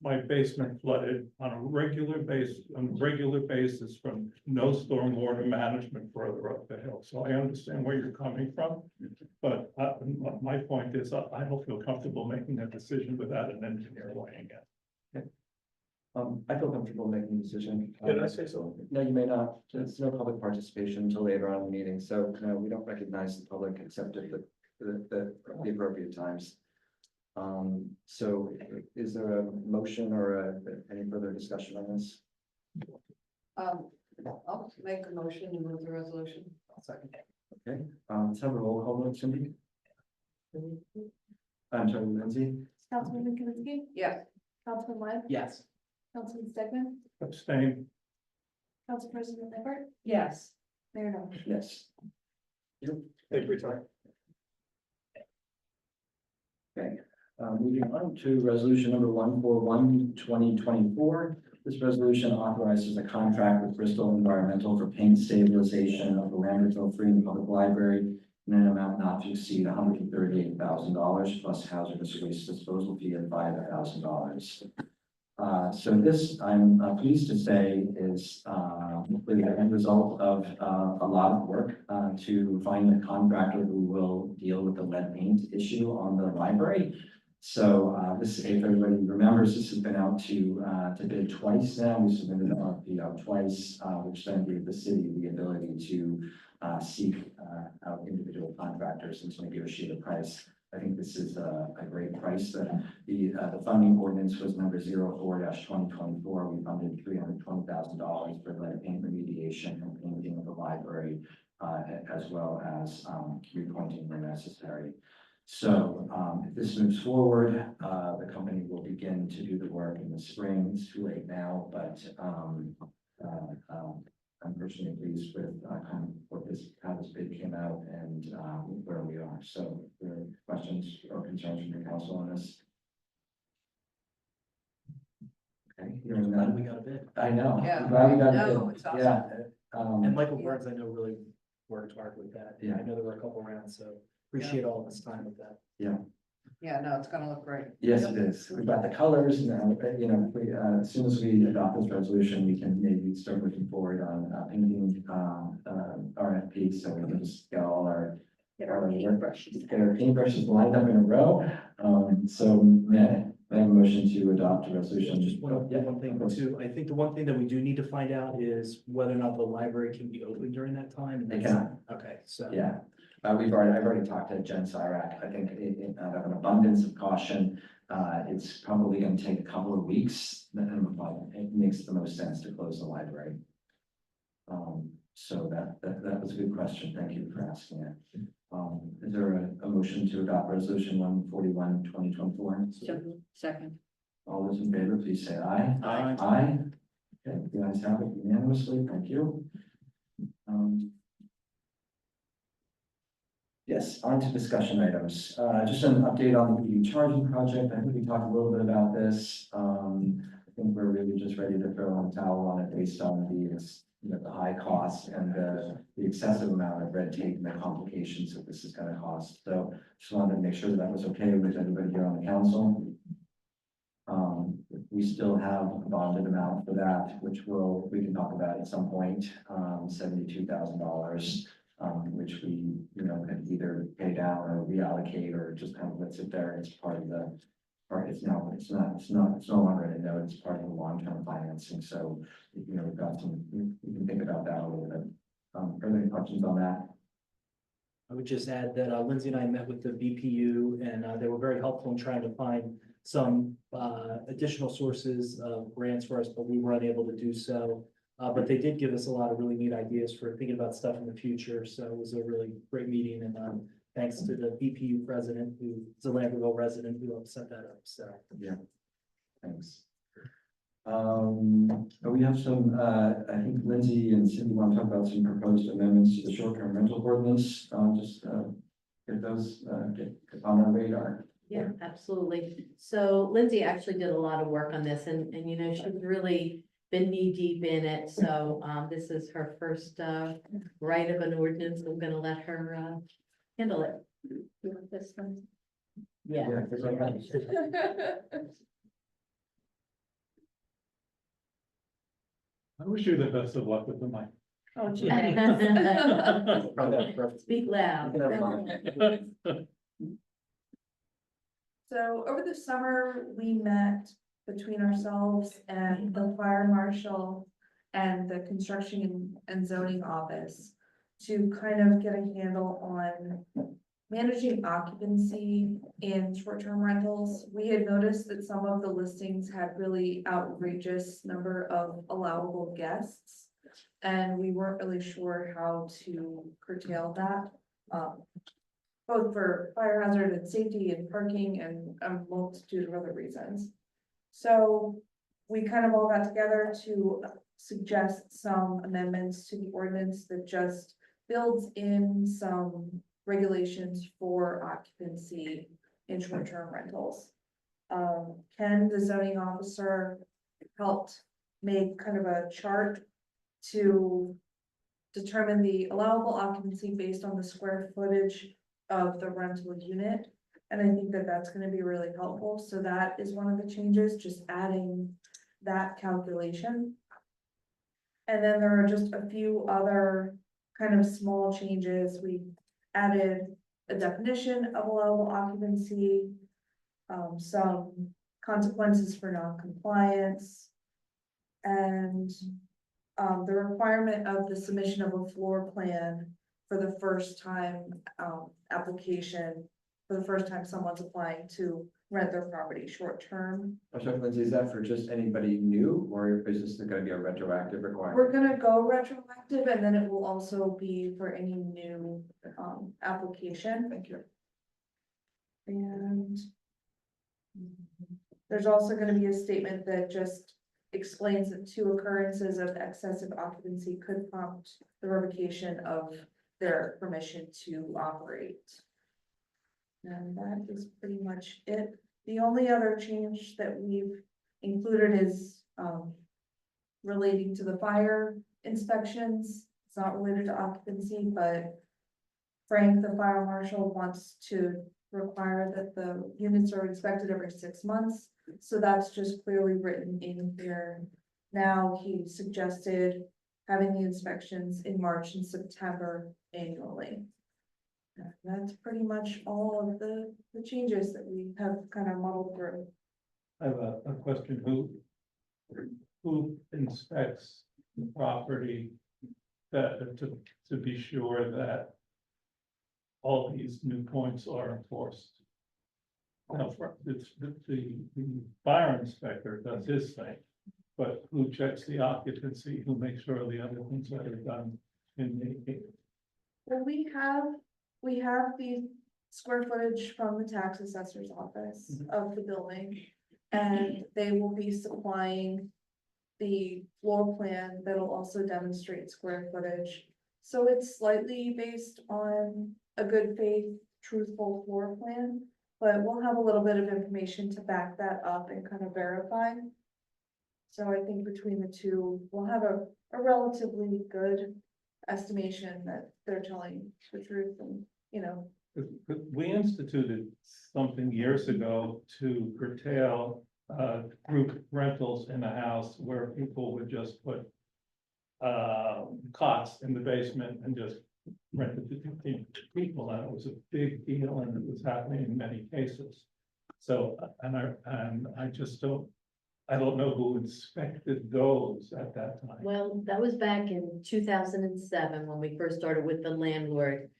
my basement flooded on a regular basis from no stormwater management further up the hill. So I understand where you're coming from. But my point is, I don't feel comfortable making a decision without an engineer weighing in. I feel comfortable making a decision. Did I say so? No, you may not. There's no public participation until later on in the meeting, so no, we don't recognize the public except at the appropriate times. So is there a motion or any further discussion on this? I'll make a motion to move the resolution. Okay, let's have a roll call vote, Cindy. I'm sorry, Lindsay. Councilwoman Kaminsky, Yes. Councilman Webb, Yes. Councilman Stegman, Abstain. Council President Lippert, Yes. Mayor Nolan. Yes. Thank you for your time. Okay, moving on to resolution number 141, 2024. This resolution authorizes a contract with Bristol Environmental for paint stabilization of the Lambertville Free and Public Library in an amount not to exceed $138,000 plus hazardous waste disposal fee of $5,000. So this, I'm pleased to say, is the end result of a lot of work to find a contractor who will deal with the lead paint issue on the library. So this, if everybody remembers, this has been out to bid twice now. We submitted an RFP out twice, which then gave the city the ability to seek out individual contractors and to negotiate a price. I think this is a great price. The funding ordinance was number 04-2024. We funded $320,000 for lead paint remediation and painting of the library, as well as repointing where necessary. So if this moves forward, the company will begin to do the work in the spring. It's too late now, but I'm personally pleased with how this bid came out and where we are. So, are there questions or concerns from the council on this? Okay, hearing none. We got a bid. I know. Yeah. I'm glad we got No, it. it's awesome. Yeah. And Michael Burns, I know, really worked hard with that. Yeah. I know there were a couple rounds, so appreciate all of his time with that. Yeah, no, it's gonna look great. Yes, it is. We've got the colors now, as soon as we adopt this resolution, we can maybe start looking forward on painting, RFP, so we can just get all our. Get our paintbrushes. Get our paintbrushes lined up in a row. So may I have a motion to adopt a resolution? Just one thing too, I think the one thing that we do need to find out is whether or not the library can be open during that time. They can. Okay, so. Yeah, I've already talked to Jen Syrak. I think out of an abundance of caution, it's probably going to take a couple of weeks. It makes the most sense to close the library. So that was a good question. Thank you for asking it. Is there a motion to adopt resolution 141, 2024? Second. All those in favor, please say aye. Aye. Aye. Okay, you guys have it unanimously. Thank you. Yes, on to discussion items. Just an update on the EV charging project. I think we talked a little bit about this. I think we're really just ready to throw in the towel on it based on the high costs and the excessive amount of red tape and the complications that this is going to cost. So just wanted to make sure that was okay with everybody here on the council. We still have a bonded amount for that, which we can talk about at some point, $72,000. Which we, could either pay down or reallocate or just kind of let it there. It's part of the, or it's no longer in a note, it's part of the long-term financing. So, we've got we can think about that a little bit. Are there any questions on that? I would just add that Lindsay and I met with the BPU and they were very helpful in trying to find some additional sources of grants for us, but we were unable to do so. But they did give us a lot of really neat ideas for thinking about stuff in the future, so it was a really great meeting, and, thanks to the BPU president, who is a Lambertville resident, who helped set that up, so. Thanks. We have some, I think Lindsay and Cindy want to talk about some proposed amendments to the short-term rental ordinance, just, get those, get on our radar. Yeah, absolutely. So Lindsay actually did a lot of work on this and you know, she's really been knee deep in it. So, this is her first, write of an ordinance. I'm gonna let her, handle it. You want this one? Yeah. Yeah, 'cause I had- I wish you the best of luck with the mic. Oh, gee. Speak loud. So over the summer, we met between ourselves and the fire marshal and the construction and zoning office to kind of get a handle on managing occupancy in short-term rentals. We had noticed that some of the listings had really outrageous number of allowable guests. And we weren't really sure how to curtail that. Both for fire hazard and safety and parking and a multitude of other reasons. So we kind of all got together to suggest some amendments to the ordinance that just builds in some regulations for occupancy in short-term rentals. Ken, the zoning officer, helped make kind of a chart to determine the allowable occupancy based on the square footage of the rental unit. And I think that that's gonna be really helpful. So that is one of the changes, just adding that calculation. And then there are just a few other kind of small changes. We added a definition of allowable occupancy, some consequences for non-compliance, and the requirement of the submission of a floor plan for the first time application, for the first time someone's applying to rent their property short-term. I'm sorry, Lindsay, is that for just anybody new, or is this gonna be a retroactive requirement? We're gonna go retroactive, and then it will also be for any new application. Thank you. And there's also gonna be a statement that just explains that 2 occurrences of excessive occupancy could prompt the revocation of their permission to operate. And that is pretty much it. The only other change that we've included is relating to the fire inspections. It's not related to occupancy, but Frank, the fire marshal, wants to require that the units are inspected every 6 months. So that's just clearly written in here. Now he suggested having the inspections in March and September annually. That's pretty much all of the changes that we have kind of muddled through. I have a question. Who inspects the property to be sure that all these new points are enforced? Now, the fire inspector does his thing, but who checks the occupancy, who makes sure the other things that are done in the. Well, we have the square footage from the tax assessor's office of the building. And they will be supplying the floor plan that'll also demonstrate square footage. So it's slightly based on a good faith, truthful floor plan. But we'll have a little bit of information to back that up and kind of verify. So I think between the two, we'll have a relatively good estimation that they're telling the truth and, you know. We instituted something years ago to curtail group rentals in a house where people would just put cots in the basement and just rent it to 15 people, and it was a big deal, and it was happening in many cases. So, and I just don't know who inspected those at that time. Well, that was back in 2007 when we first started with the landlord.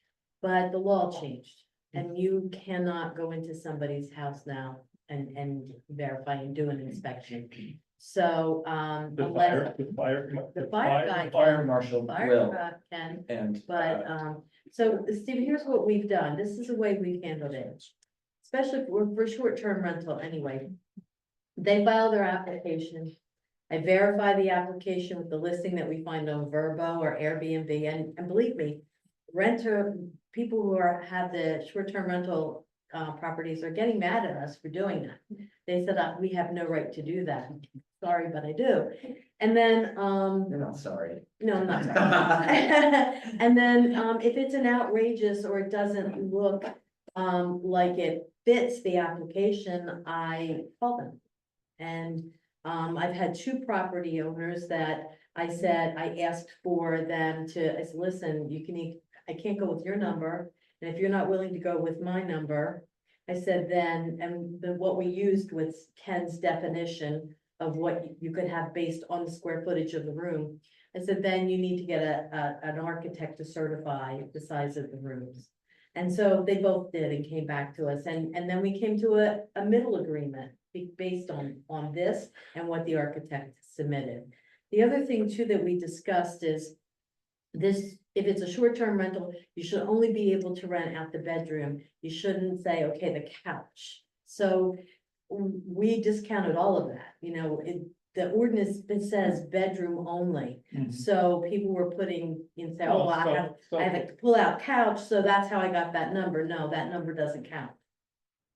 But the law changed and you cannot go into somebody's house now and verify and do an inspection. So, The unless the fire guy Fire marshal fire will, can, and. but, so Stephen, here's what we've done. This is the way we've handled it. Especially for short-term rental anyway. They file their application. I verify the application with the listing that we find on Verbo or Airbnb, and believe me, people who have the short-term rental properties are getting mad at us for doing that. They said, we have no right to do that. Sorry, but I do. And then, You're not sorry. no, I'm not sorry. And then, if it's an outrageous or it doesn't look, like it fits the application, I call them. And, I've had two property owners that I said, I asked for them to, I said, listen, I can't go with your number. And if you're not willing to go with my number, I said what we used was Ken's definition of what you could have based on the square footage of the room. I said, then you need to get an architect to certify the size of the rooms. And so they both did and came back to us, and then we came to a middle agreement based on this and what the architect submitted. The other thing too that we discussed is this, if it's a short-term rental, you should only be able to rent out the bedroom. You shouldn't say, okay, the couch. So we discounted all of that, the ordinance, it says bedroom only. So people were putting, say, oh, I have a pull-out couch, so that's how I got that number. No, that number doesn't count.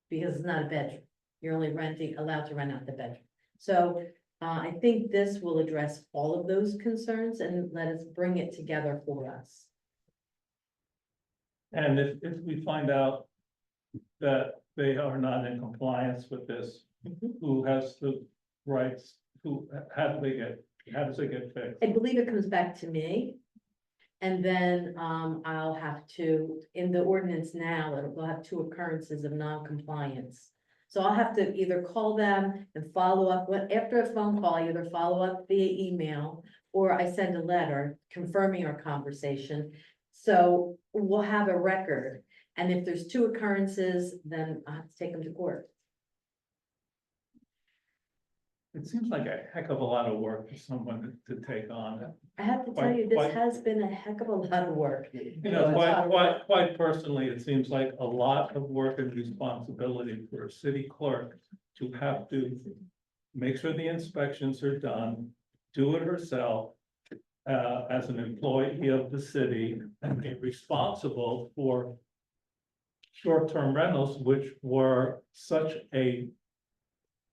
Because it's not a bedroom. You're only allowed to rent out the bedroom. So I think this will address all of those concerns and let us bring it together for us. And if we find out that they are not in compliance with this, who has the rights, how does it get fixed? I believe it comes back to me. And then I'll have to, in the ordinance now, we'll have 2 occurrences of non-compliance. So I'll have to either call them and follow up, after a phone call, either follow up via email, or I send a letter confirming our conversation. So we'll have a record, and if there's 2 occurrences, then I have to take them to court. It seems like a heck of a lot of work for someone to take on. I have to tell you, this has been a heck of a lot of work. Quite personally, it seems like a lot of work and responsibility for a city clerk to have to make sure the inspections are done, do it herself, as an employee of the city, and be responsible for short-term rentals, which were such a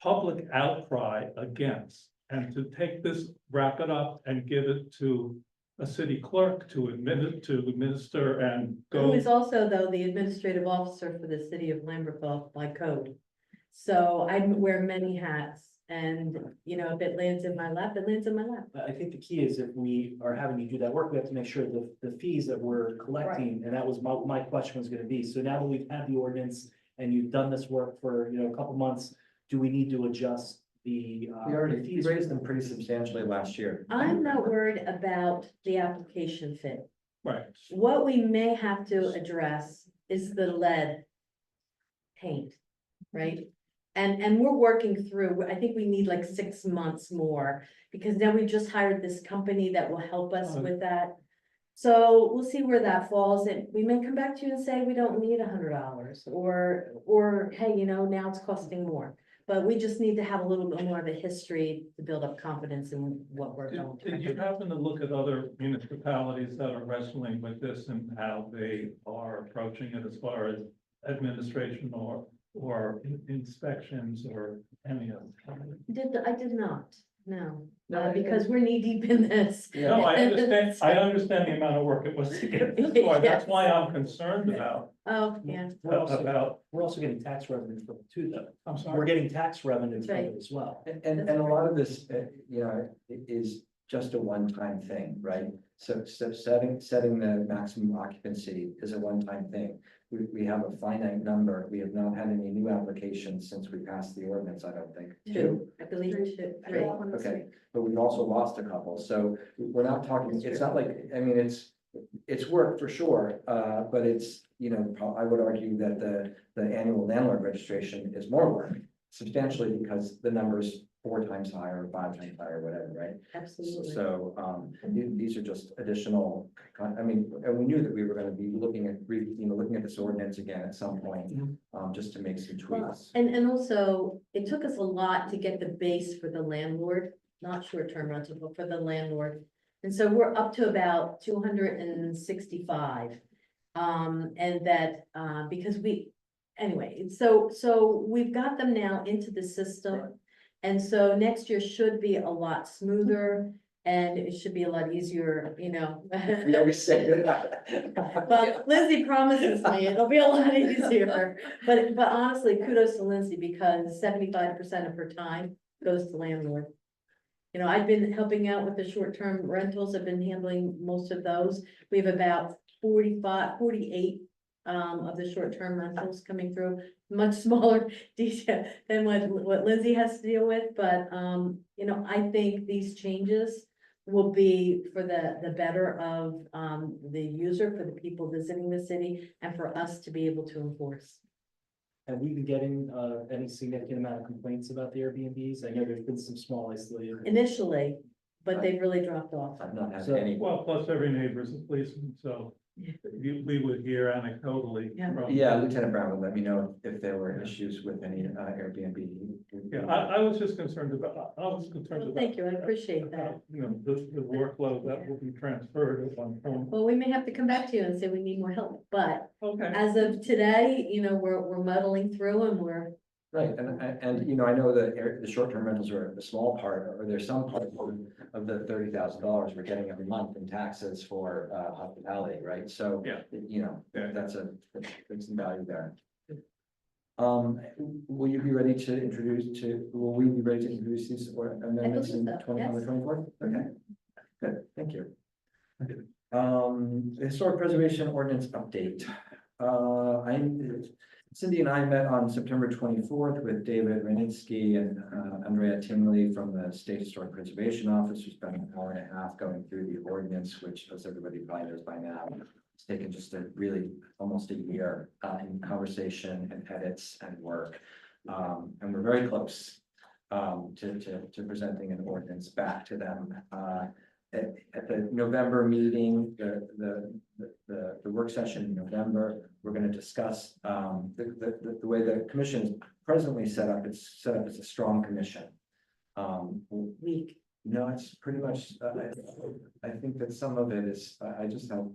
public outcry against, and to take this, wrap it up and give it to a city clerk to administer and Who go. is also, though, the administrative officer for the city of Lambertville by code. So I wear many hats, and, if it lands in my lap, it lands in my lap. I think the key is if we are having you do that work, we have to make sure the fees that we're collecting, and that was my question was gonna be. So now that we've had the ordinance and you've done this work for, a couple months, do we need to adjust the We already fees? raised them pretty substantially last year. I'm not worried about the application fee. Right. What we may have to address is the lead paint, right? And we're working through, I think we need like 6 months more, because then we just hired this company that will help us with that. So we'll see where that falls, and we may come back to you and say, we don't need $100, or hey, now it's costing more. But we just need to have a little bit more of a history to build up confidence in what we're going to. Did you happen to look at other municipalities that are wrestling with this and how they are approaching it as far as administration or inspections or any of that? I did not, no, because we're knee deep in this. No, I understand the amount of work it was to get this far. That's why I'm concerned about. Oh, yeah. We're also getting tax revenue from it too, though. I'm sorry. We're getting tax revenue That's from right. it as well. And a lot of this, is just a one-time thing, right? So setting the maximum occupancy is a one-time thing. We have a finite number. We have not had any new applications since we passed the ordinance, I don't think. 2, I believe 2, 3. Okay, but we've also lost a couple, so we're not talking, it's not like, it's work for sure, but it's, I would argue that the annual landlord registration is more work. Substantially because the numbers 4 times higher or 5 times higher, whatever, right? Absolutely. So, these are just additional, I mean, and we knew that we were gonna be looking at, looking at this ordinance again at some point, just to make some Well, tweaks. and also, it took us a lot to get the base for the landlord, not short-term rental, but for the landlord. And so we're up to about 265. And that, because anyway, so we've got them now into the system. And so next year should be a lot smoother and it should be a lot easier, you know. We always say that. But Lindsay promises me it'll be a lot easier. But honestly, kudos to Lindsay because 75% of her time goes to landlord. You know, I've been helping out with the short-term rentals. I've been handling most of those. We have about 48 of the short-term rentals coming through, much smaller detail than what Lindsay has to deal with. But, you know, I think these changes will be for the better of the user, for the people visiting the city, and for us to be able to enforce. Have we been getting any significant amount of complaints about the Airbnbs? I know there's been some small isolated. Initially, but they've really dropped off. I've not had So- any. Well, plus every neighbor's a policeman, so we would hear anecdotally. Yeah. from- Yeah, Lieutenant Brown would let me know if there were issues with any Airbnb. Yeah, I was just concerned about, Well, thank you, I appreciate that. You know, the workload that will be transferred at one point. Well, we may have to come back to you and say we need more help, but Okay. as of today, you know, we're muddling through and we're, Right, and, you know, I know that the short-term rentals are a small part, or there's some part of the $30,000 we're getting every month in taxes for hospitality, right? So, Yeah. you know, Yeah. there's some value there. Will you be ready to will we be ready to introduce these amendments in so, 24th? Okay, good, thank you. Historic preservation ordinance update. Cindy and I met on September 24th with David Renitzky and Andrea Timley from the State Historic Preservation Office. We spent an hour and a half going through the ordinance, which, as everybody probably knows by now, it's taken just almost a year in conversation and edits and work. And we're very close to presenting an ordinance back to them. At the November meeting, the work session in November, we're going to discuss the way the commission is presently set up. It's set up as a strong commission. weak. No, it's pretty much, I think that some of it is, I just have.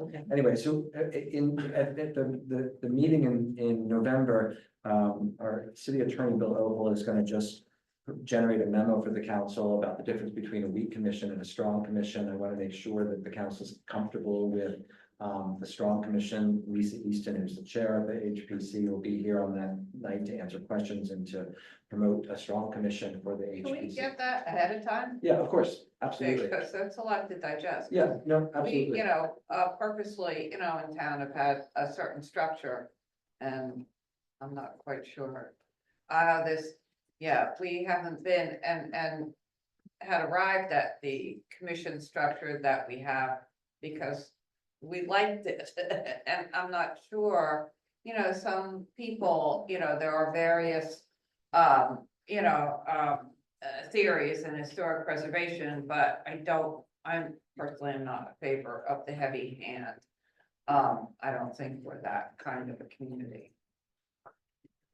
Okay. Anyway, so at the meeting in November, our city attorney, Bill Oval, is going to just generate a memo for the council about the difference between a weak commission and a strong commission. I want to make sure that the council is comfortable with the strong commission. Lisa Easton, who's the chair of the HPC, will be here on that night to answer questions and to promote a strong commission for the Can we HPC. get that ahead of time? Yeah, of course, absolutely. Because that's a lot to digest. Yeah, no, We, absolutely. you know, purposely, you know, in town have had a certain structure and I'm not quite sure. We haven't been and had arrived at the commission structure that we have because we liked it. And I'm not sure, you know, some people, you know, there are various, theories in historic preservation, but I'm personally am not in favor of the heavy hand. I don't think we're that kind of a community.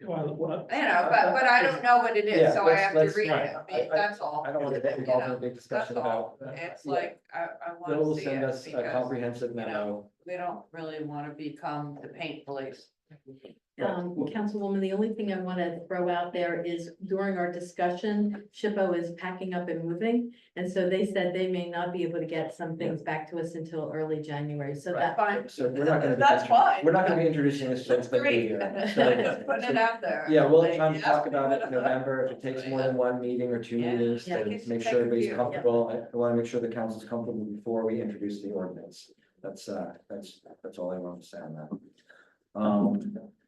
Well, You know, but I don't know what it Yeah, is, so I have to let's- read right. it, that's all. I don't want to get involved in a big discussion That's all. about. It's yeah. like, I Bill wanna will see send it us a because comprehensive memo. we don't really wanna become the paint police. Councilwoman, the only thing I want to throw out there is during our discussion, SHPO is packing up and moving. And so they said they may not be able to get some things back to us until early January, so that. Fine. So we're not gonna be. That's fine. We're not gonna be introducing this. That's till great. later. So- Just put it out there. Yeah, we'll have Like, time to yeah, talk about it in we wanna- November, if it takes more than one meeting or two Yeah. meetings, Yeah. to It's make take sure a everybody's few. comfortable. I want to make sure the council's comfortable before we introduce the ordinance. That's all I want to say on that.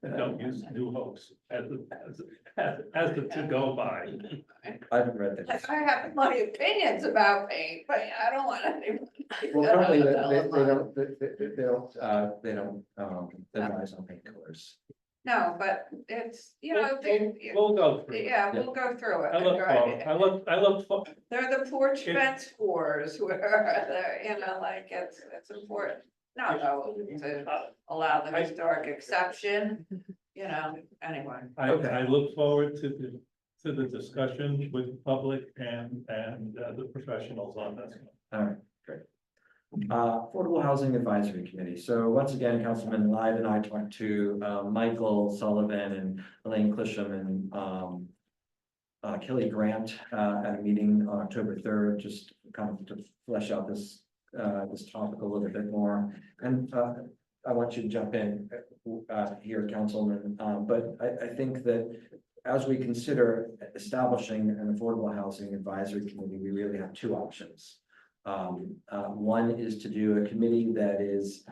and don't use New Hopes as the to go by. I haven't read this. I have my opinions about paint, but I don't want anyone. Well, currently, Tell them they don't advise on paint colors. No, but it's, you know, We'll go through. yeah, we'll go through it. I look forward, I look for, They're the porch If- fence wars where they're, you know, like it's important. No, to allow the historic exception, you know, anyway. I look forward to the discussion with the public and the professionals on this. All right, great. Affordable Housing Advisory Committee. So once again, Councilman Lyde and I talked to Michael Sullivan and Elaine Clisham and Kelly Grant at a meeting on October 3rd, just kind of to flesh out this topic a little bit more. And I want you to jump in here, Councilman. But I think that as we consider establishing an Affordable Housing Advisory Committee, we really have two options. One is to do a committee that is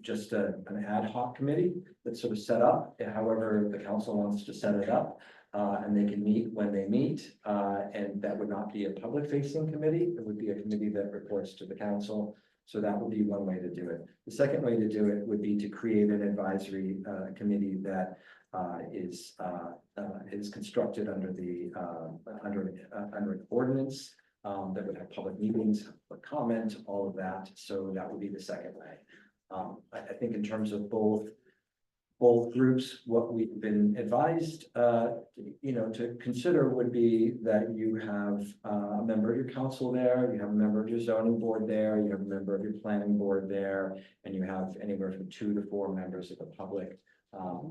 just an ad hoc committee that's sort of set up, however the council wants to set it up. And they can meet when they meet, and that would not be a public facing committee. It would be a committee that reports to the council. So that would be one way to do it. The second way to do it would be to create an advisory committee that is constructed under the under an ordinance that would have public meetings, public comment, all of that. So that would be the second way. I think in terms of both groups, what we've been advised, to consider would be that you have a member of your council there, you have a member of your zoning board there, you have a member of your planning board there, and you have anywhere from 2 to 4 members of the public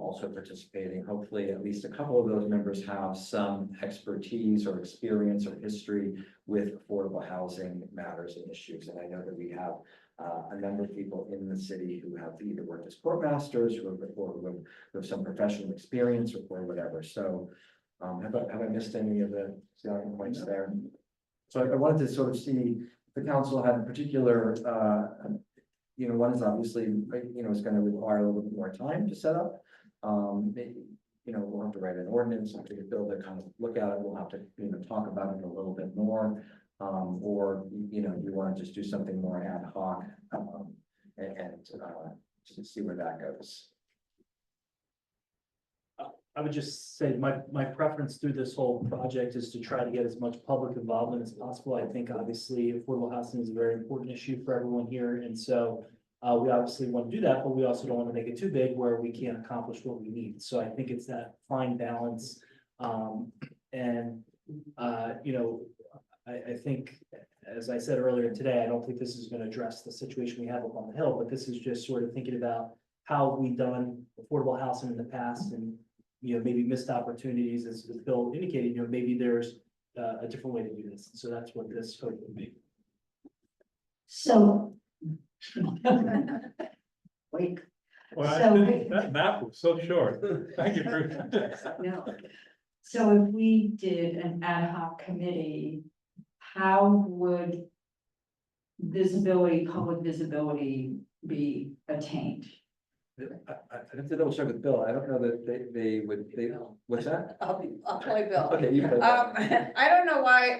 also participating. Hopefully, at least a couple of those members have some expertise or experience or history with affordable housing matters and issues. And I know that we have a number of people in the city who have either worked as court masters or who have some professional experience or whatever. So have I missed any of the salient points there? So I wanted to sort of see if the council had a particular, one is obviously, is going to require a little bit more time to set up. We'll have to write an ordinance, have to get Bill to kind of look at it. We'll have to, talk about it a little bit more. Or, you want to just do something more ad hoc, and just see where that goes. I would just say my preference through this whole project is to try to get as much public involvement as possible. I think obviously affordable housing is a very important issue for everyone here. And so we obviously want to do that, but we also don't want to make it too big where we can't accomplish what we need. So I think it's that fine balance. I think, as I said earlier today, I don't think this is going to address the situation we have up on the Hill, but this is just sort of thinking about how we've done affordable housing in the past and, maybe missed opportunities as Bill indicated, maybe there's a different way to do this. So that's what this hope would be. So. Wait. Well, So- I think that map was so short. Thank you for. No. So if we did an ad hoc committee, how would public visibility be attained? I have to double check with Bill. I don't know that they would, what's that? I'll play Bill. Okay, you play. I don't know why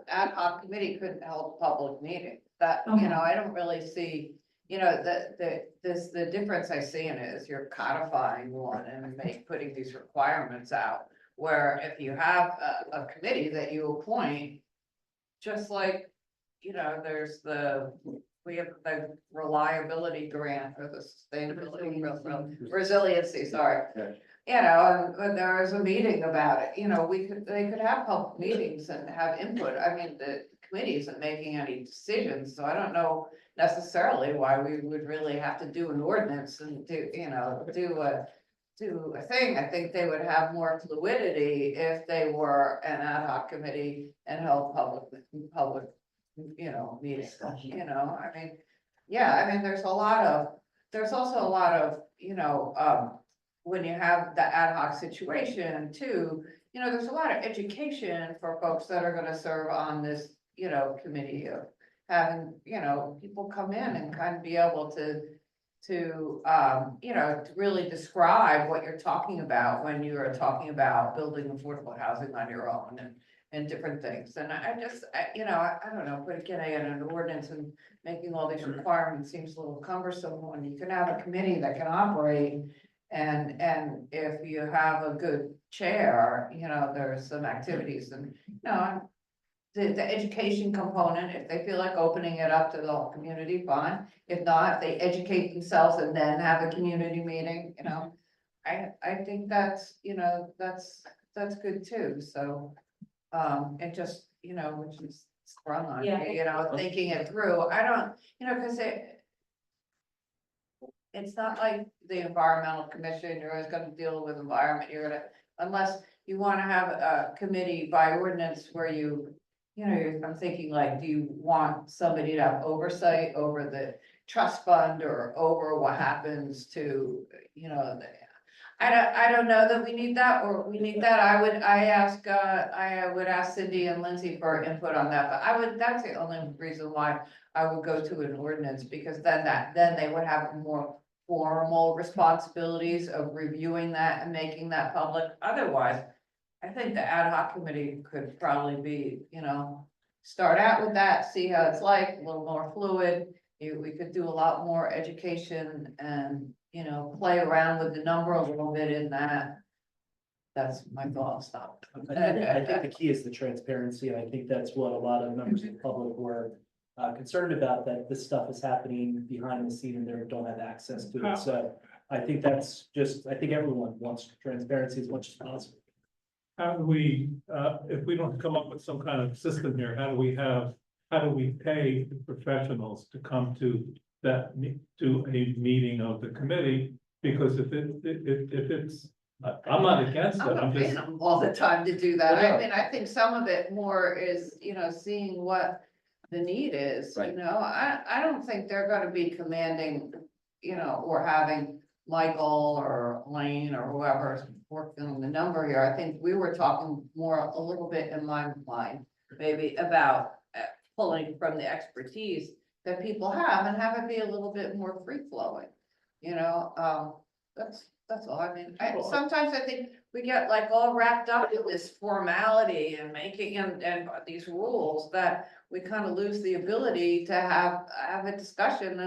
ad hoc committee couldn't hold public meetings. That, Okay. I don't really see, the difference I see in it is you're codifying one and putting these requirements out. Where if you have a committee that you appoint, just like, there's we have the reliability grant or the sustainability resiliency, sorry. Yeah. And there was a meeting about it, they could have public meetings and have input. I mean, the committee isn't making any decisions, so I don't know necessarily why we would really have to do an ordinance and do a thing. I think they would have more fluidity if they were an ad hoc committee and held public meetings, there's also a lot of, when you have the ad hoc situation too, there's a lot of education for folks that are gonna serve on this, committee of having, people come in and kind of be able to really describe what you're talking about when you are talking about building affordable housing on your own and different things. And I just, I don't know, but getting an ordinance and making all these requirements seems a little cumbersome when you can have a committee that can operate. And if you have a good chair, there's some activities and, the education component, if they feel like opening it up to the whole community, fine. If not, if they educate themselves and then have a community meeting, I think that's good too, so. It just, which is sprung on Yeah. me, thinking it through, I don't, cause it's not like the environmental commission, you're always gonna deal with environment, unless you wanna have a committee by ordinance where I'm thinking like, do you want somebody to have oversight over the trust fund or over what happens to, I don't know that we need that, or we need that, I would ask Cindy and Lindsay for input on that, but that's the only reason why I would go to an ordinance, because then they would have more formal responsibilities of reviewing that and making that public. Otherwise, I think the ad hoc committee could probably be, start out with that, see how it's like, a little more fluid. We could do a lot more education and, play around with the number a little bit in that. That's my thought, I'll stop. I think the key is the transparency, and I think that's what a lot of members of the public were concerned about, that this stuff is happening behind the scene and they don't have access to it. So I think I think everyone wants transparency as much as possible. How do we, if we don't come up with some kind of system here, how do we pay the professionals to come to to a meeting of the committee? Because if it's, I'm not against it, I'm I'm not paying just. them all the time to do that. Yeah. I mean, I think some of it more is, seeing what the need is, Right. I don't think they're gonna be commanding, or having Michael or Lane or whoever's working on the number here. I think we were talking more, a little bit in my mind, maybe about pulling from the expertise that people have and have it be a little bit more free flowing. That's all. I mean, sometimes I think we get like all wrapped up in this formality and making and these rules that we kind of lose the ability to have a discussion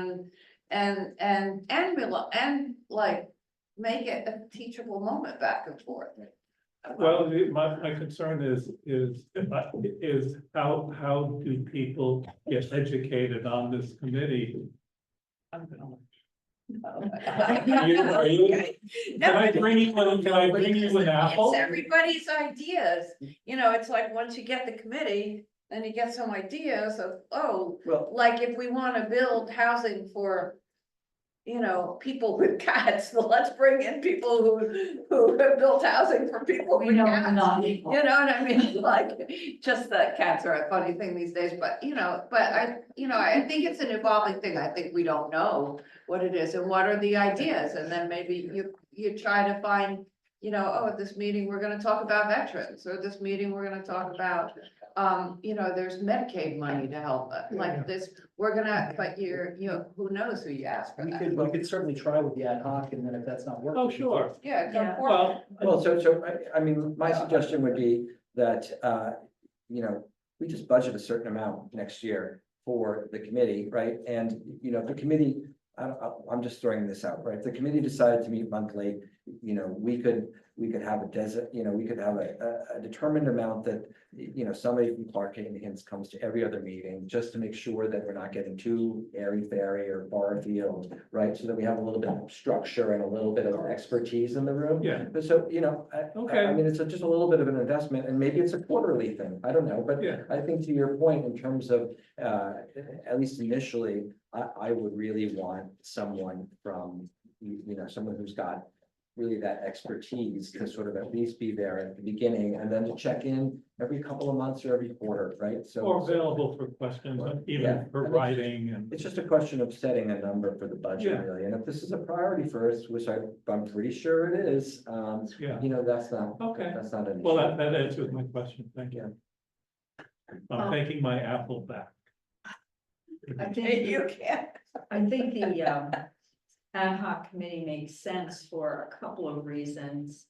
and like make it a teachable moment back and forth. Well, my concern is how do people get educated on this committee? Are you- Can I bring you an apple? It's everybody's ideas, it's like, once you get the committee, then you get some ideas of, Well- like if we wanna build housing for. People with cats, so let's bring in people who have built housing for people with cats. You know what I mean? Like, just that cats are a funny thing these days, but I think it's an evolving thing. I think we don't know what it is and what are the ideas, and then maybe you try to find, at this meeting, we're gonna talk about veterans, or this meeting, we're gonna talk about, there's Medicaid money to help, like this, but who knows who you ask for We that. could certainly try with the ad hoc, and then if that's not working. Oh, sure. Yeah, go Yeah. for it. Well, So I mean, my suggestion would be that, we just budget a certain amount next year for the committee, right? And, the committee, I'm just throwing this out, right? If the committee decided to meet monthly, we could have we could have a determined amount that, somebody from Clark Hinds comes to every other meeting, just to make sure that we're not getting too airy-fairy or far afield, right? So that we have a little bit of structure and a little bit of expertise in the room. yeah, But so, Okay. I mean, it's just a little bit of an investment, and maybe it's a quarterly thing, I don't know, but yeah. I think to your point, in terms of, at least initially, I would really want someone from, someone who's got really that expertise to sort of at least be there at the beginning, and then to check in every couple of months or every quarter, right? So. Or available for questions, Yeah. even for writing and. It's just a question of setting a number for the budget, Yeah. really, and if this is a priority for us, which I'm pretty sure it is, Yeah, that's not, okay. that's not an Well, issue. that answers my question. Thank you. I'm taking my apple back. I think, You can't. I think the ad hoc committee makes sense for a couple of reasons.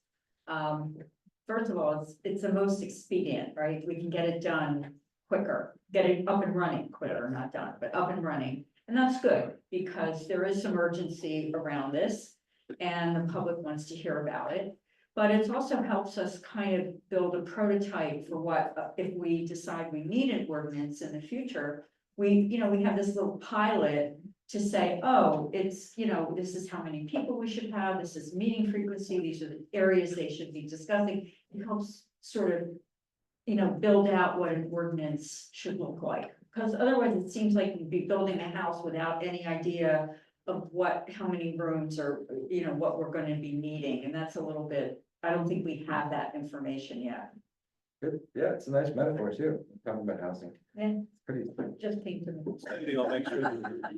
first of all, it's the most expedient, right? We can get it done quicker, get it up and running quicker, not done, but up and running. And that's good, because there is some urgency around this, and the public wants to hear about it. But it also helps us kind of build a prototype for what, if we decide we need an ordinance in the future, we have this little pilot to say, oh, it's, this is how many people we should have, this is meeting frequency, these are the areas they should be discussing. It helps sort of, build out what an ordinance should look like. Because otherwise it seems like you'd be building a house without any idea of how many rooms or, what we're gonna be needing. And that's a little bit, I don't think we have that information yet. Good, yeah, it's a nice metaphor too, talking about housing. Yeah. Pretty. Just came to me. Maybe I'll make sure.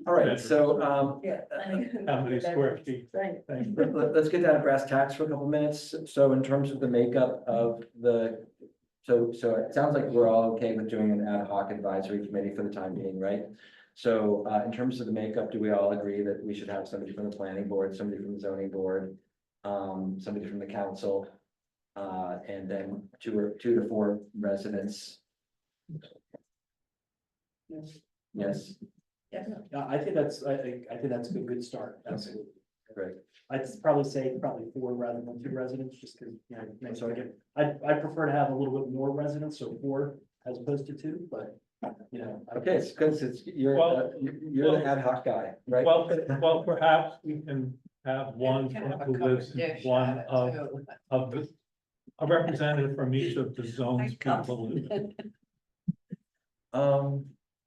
All right, so, How many square feet? let's get down to brass tacks for a couple minutes. So in terms of the makeup of so it sounds like we're all okay with doing an ad hoc advisory committee for the time being, right? So, in terms of the makeup, do we all agree that we should have somebody from the planning board, somebody from the zoning board, somebody from the council, and then two to four residents? Yes, Yeah, I think that's a good start, absolutely. great. I'd probably say four rather than 2 residents, just because, I prefer to have a little bit more residents, so 4 as opposed to 2, but, Okay, it's because you're Well, the ad hoc guy, right? Well, perhaps we can have one who lives in one of a representative from each of the zones people.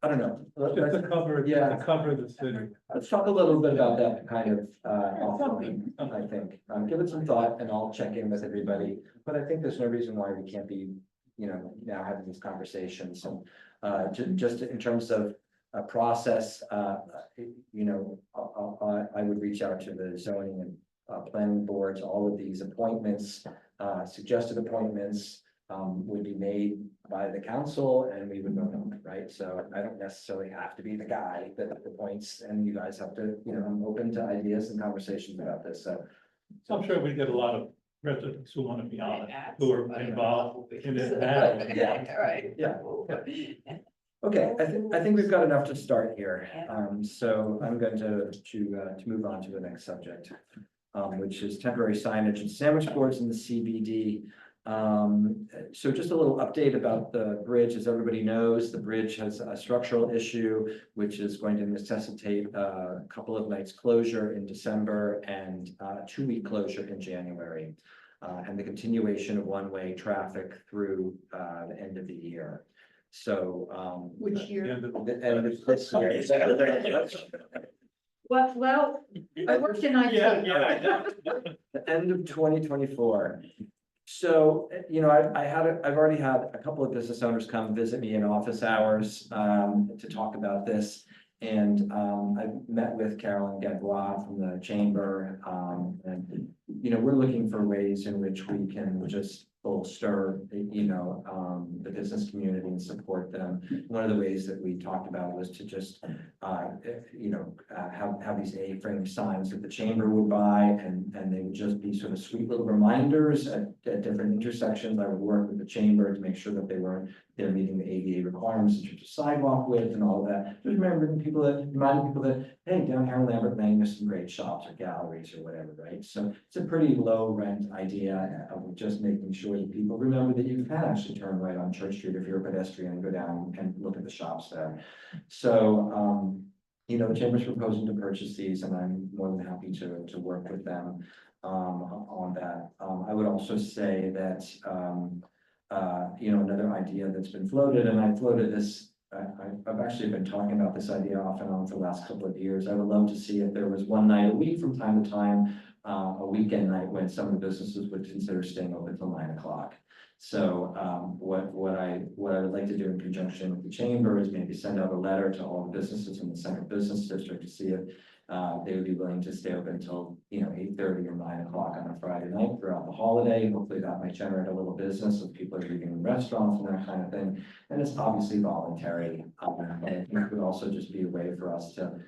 I don't know. Just to cover, Yeah. to cover the city. Let's talk a little bit about that kind of, offline, I think. Give it some thought and I'll check in with everybody. But I think there's no reason why we can't be, now having these conversations. And, just in terms of a process, I would reach out to the zoning and planning boards, all of these appointments, suggested appointments would be made by the council and we would vote on it, right? So I don't necessarily have to be the guy that appoints, and you guys have to, I'm open to ideas and conversations about this, so. So I'm sure we get a lot of residents who want to be on it, who are involved in it now. Yeah. Okay, I think we've got enough to start here. So I'm going to move on to the next subject, which is temporary signage and sandwich boards in the CBD. So just a little update about the bridge. As everybody knows, the bridge has a structural issue, which is going to necessitate a couple of nights closure in December and a 2-week closure in January. And the continuation of one-way traffic through the end of the year. So, Which year? the end of this year. Well, I worked in IT. The end of 2024. So, I've already had a couple of business owners come visit me in office hours to talk about this. And I've met with Carolyn Gadbois from the chamber. And, we're looking for ways in which we can just bolster, the business community and support them. One of the ways that we talked about was to just, have these A-frame signs that the chamber would buy, and they would just be sort of sweet little reminders at different intersections. I would work with the chamber to make sure that they're meeting the ADA requirements in terms of sidewalk width and all of that. Just reminding people that, hey, down here in Lambert Lane, there's some great shops or galleries or whatever, right? So it's a pretty low rent idea of just making sure that people remember that you can actually turn right on Church Street if you're a pedestrian and go down and look at the shops there. So, the chamber's proposing to purchase these, and I'm more than happy to work with them on that. I would also say that, another idea that's been floated, and I floated this, I've actually been talking about this idea off and on for the last couple of years. I would love to see if there was one night a week from time to time, a weekend night when some of the businesses would consider staying open till 9 o'clock. So, what I would like to do in conjunction with the chamber is maybe send out a letter to all the businesses in the Central Business District to see if they would be willing to stay open until, 8:30 or 9 o'clock on a Friday night throughout the holiday. Hopefully that might generate a little business if people are eating in restaurants and that kind of thing. And it's obviously voluntary. And it would also just be a way for us to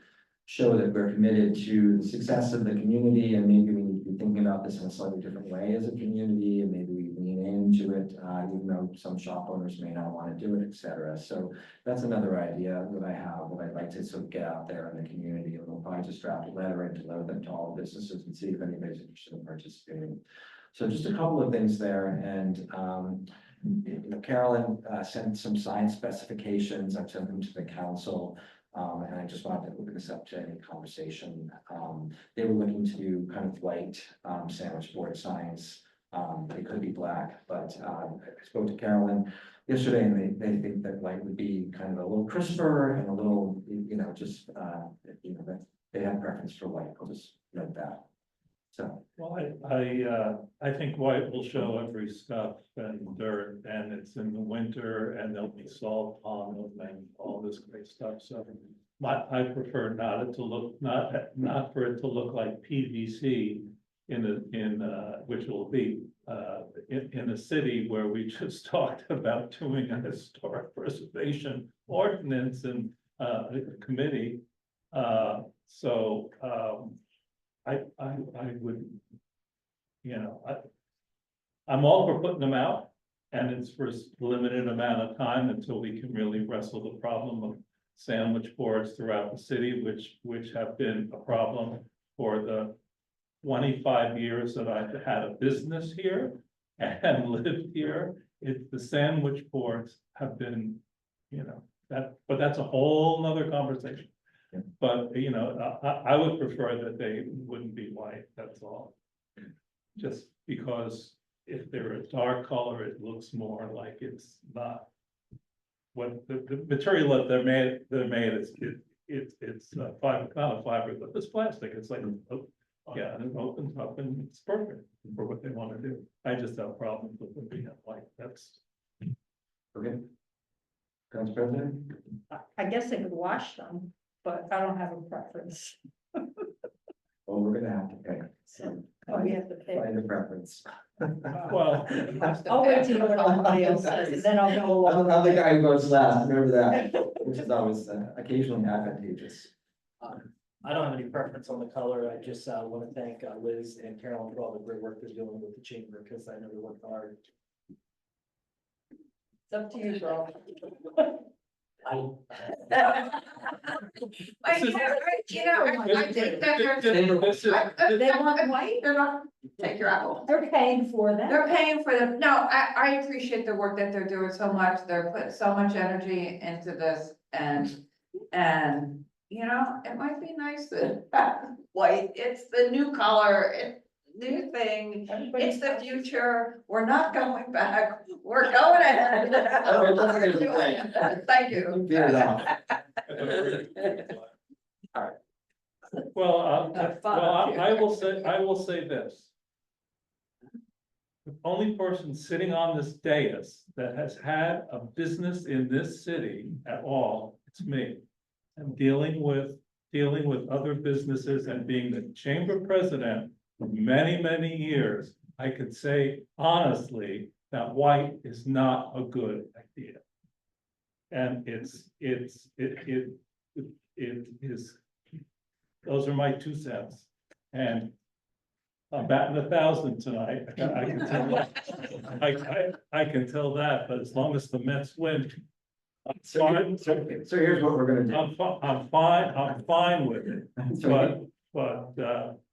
show that we're committed to the success of the community, and maybe we need to be thinking about this in a slightly different way as a community, and maybe we lean into it, even though some shop owners may not want to do it, et cetera. So that's another idea that I have, that I'd like to sort of get out there in the community, and we'll probably just draft a letter and deliver them to all businesses and see if anybody's interested in participating. So just a couple of things there, and you know, Carolyn sent some sign specifications. I've sent them to the council. And I just wanted to open this up to any conversation. They were looking to do kind of white sandwich board signs. They could be black, but I spoke to Carolyn yesterday, and they think that white would be kind of a little crisper and a little, you know, just, you know, that they have preference for white. I'll just note that. So. Well, I think white will show every stuff and dirt, and it's in the winter, and there'll be salt on them and all this great stuff, so. I prefer not it to look, not for it to look like PVC which will be, in a city where we just talked about doing a historic preservation ordinance and, committee. I would, you know, I'm all for putting them out, and it's for a limited amount of time until we can really wrestle the problem of sandwich boards throughout the city, which have been a problem for the 25 years that I've had a business here and lived here. The sandwich boards have been, you know, but that's a whole nother conversation. But, you know, I would prefer that they wouldn't be white, that's all. Just because if they're a dark color, it looks more like it's not. What the material that they're made, it's fiber, not a fiber, but it's plastic, it's like, yeah, and it opens up and it's perfect for what they want to do. I just have problems with them being white, that's. Okay. Council President? I guess I could wash them, but I don't have a preference. Well, we're gonna have to pay. So Oh, we have to pay. find a preference. Well, I'll wait to hear what everybody else says, and then I'll go along. I'm the guy who goes last, remember that, which is always occasionally advantageous. I don't have any preference on the color. I just want to thank Liz and Carolyn for all the great work they're doing with the chamber, because I know they worked hard. It's up to you, girl. I think that They want white? they're not, take your apple. They're paying for them. They're paying for them. No, I appreciate the work that they're doing so much. They're putting so much energy into this, and, you know, it might be nice that white, it's the new color, it's new thing. It's the future. We're not going back. We're going ahead. Thank you. well, I will say this. The only person sitting on this dais that has had a business in this city at all, it's me. I'm dealing with other businesses and being the chamber president for many, many years. I could say honestly that white is not a good idea. And it is, those are my 2 cents. And I'm batting 1,000 tonight. I can tell that. I can tell that, but as long as the Mets win, I'm fine. So here's what we're gonna do. I'm fine with it, but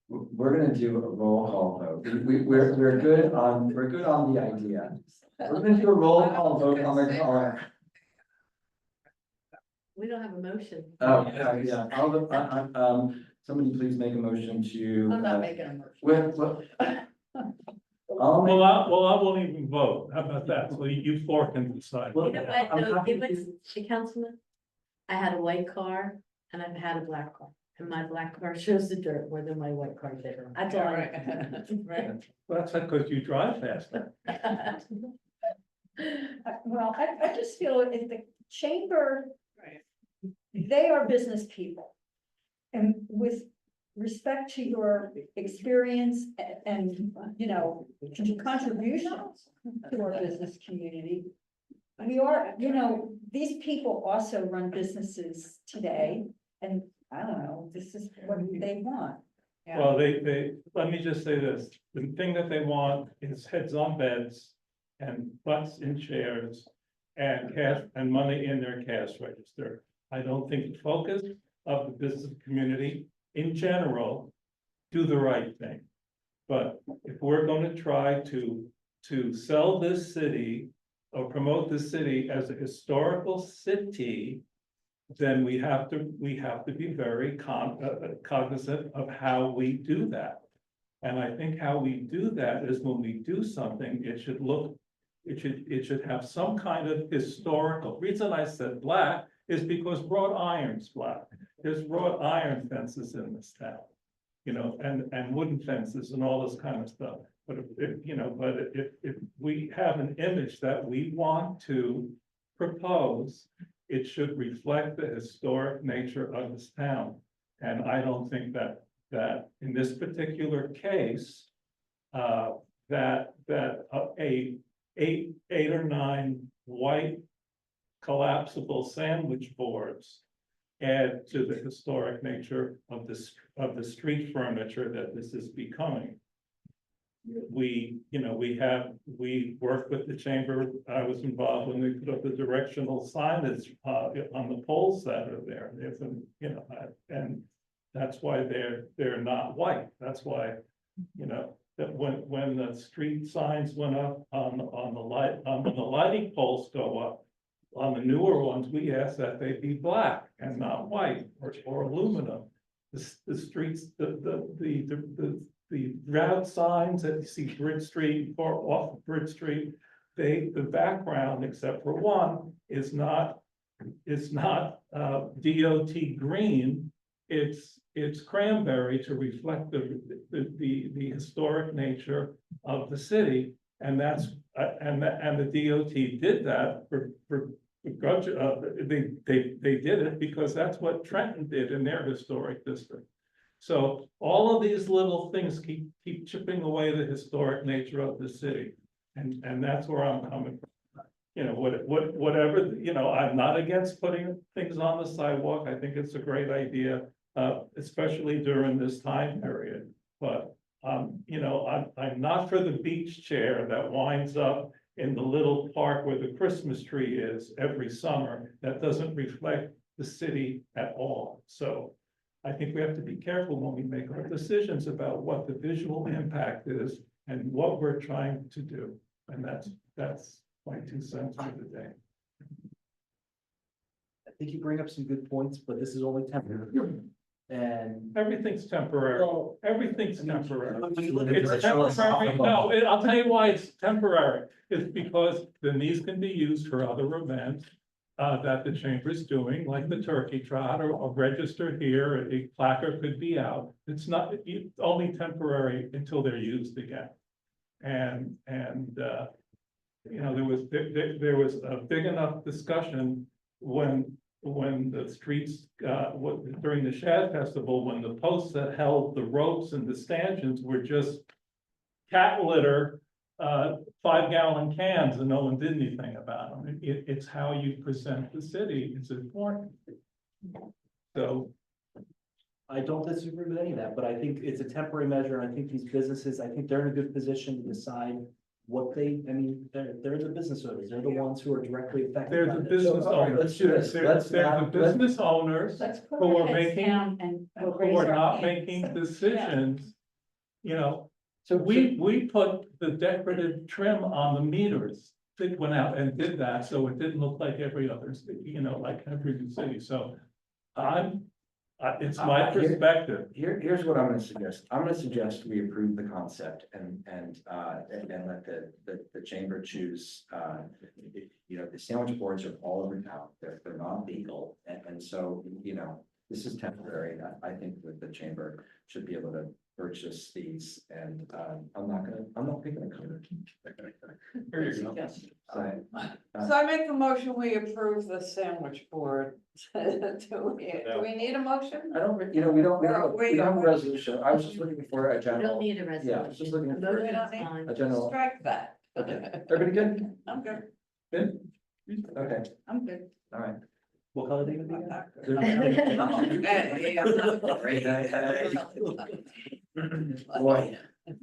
We're gonna do a roll call vote. We're good on the idea. We're gonna do a roll call vote on the color. We don't have a motion. Oh, yeah, somebody please make a motion to. I'm not making a motion. I'll I won't even vote. How about that? So you four can decide. You know what, I'm though, happy give us, to- the councilman, I had a white car and I've had a black car. And my black car shows the dirt more than my white car did. That's all. Right. Well, that's because you drive faster. Well, I just feel if the chamber, they are business people. And with respect to your experience and, you know, contributions to our business community, we are, you know, these people also run businesses today. And I don't know, this is what they want. Yeah. Well, let me just say this, the thing that they want is heads on beds and butts in chairs and cash and money in their cash register. I don't think the focus of the business community in general do the right thing. But if we're going to try to sell this city or promote this city as a historical city, then we have to be very cognizant of how we do that. And I think how we do that is when we do something, it should have some kind of historical. Reason I said black is because wrought iron's black. There's wrought iron fences in this town, you know, and wooden fences and all this kind of stuff. But if we have an image that we want to propose, it should reflect the historic nature of this town. And I don't think that in this particular case, that eight or nine white collapsible sandwich boards add to the historic nature of the street furniture that this is becoming. We worked with the chamber. I was involved when we put up the directional signage on the poles that are there. There's and that's why they're not white. That's why, that when the street signs went up on the lighting poles go up, on the newer ones, we asked that they be black and not white or aluminum. The streets, the route signs that you see Bridge Street or off of Bridge Street, the background, except for one, is not DOT green. It's cranberry to reflect the historic nature of the city, and that's and the DOT did that for they did it because that's what Trenton did in their historic district. So all of these little things keep chipping away the historic nature of the city, and that's where I'm coming from. Whatever, I'm not against putting things on the sidewalk. I think it's a great idea, especially during this time period. But I'm not for the beach chair that winds up in the little park where the Christmas tree is every summer. That doesn't reflect the city at all. So I think we have to be careful when we make our decisions about what the visual impact is and what we're trying to do. And that's my 2 cents for the day. I think you bring up some good points, but this is only temporary. And Everything's temporary. well, Everything's temporary. when you look at It's the temporary. No, I'll tell you why it's temporary. It's because then these can be used for other events that the chamber is doing, like the turkey trot or register here, a placard could be out. It's not only temporary until they're used again. And there was a big enough discussion when the streets, during the Shad Festival, when the posts that held the ropes and the stanchions were just cat litter, 5-gallon cans, and no one did anything about them. It's how you present the city is important. So I don't disagree with any of that, but I think it's a temporary measure. And I think these businesses, I think they're in a good position to decide what they're the business owners. They're the ones who are directly affected. they're by the this. business owners. let's do this. They're Let's the not- business owners Let's put who our are heads making, down and who raise are our not hands. making decisions. So We put the decorative trim on the meters. They went out and did that, so it didn't look like every other, like every city. So it's my perspective. Here's what I'm gonna suggest. I'm gonna suggest we approve the concept and let the chamber choose. The sandwich boards are all over town. They're not legal. And so, this is temporary. I think that the chamber should be able to purchase these and I'm not picking a color. Here you go. Yes. So I make a motion, we approve the sandwich board. Do we need a motion? I don't, we don't have a resolution. I was just looking for a You general. don't need a Yeah, I was just resolution. looking A for motion don't is need- fine. a general. Strike that. Okay, everybody good? I'm good, Good? Okay, I'm good. all right. What color are they gonna Boy. It's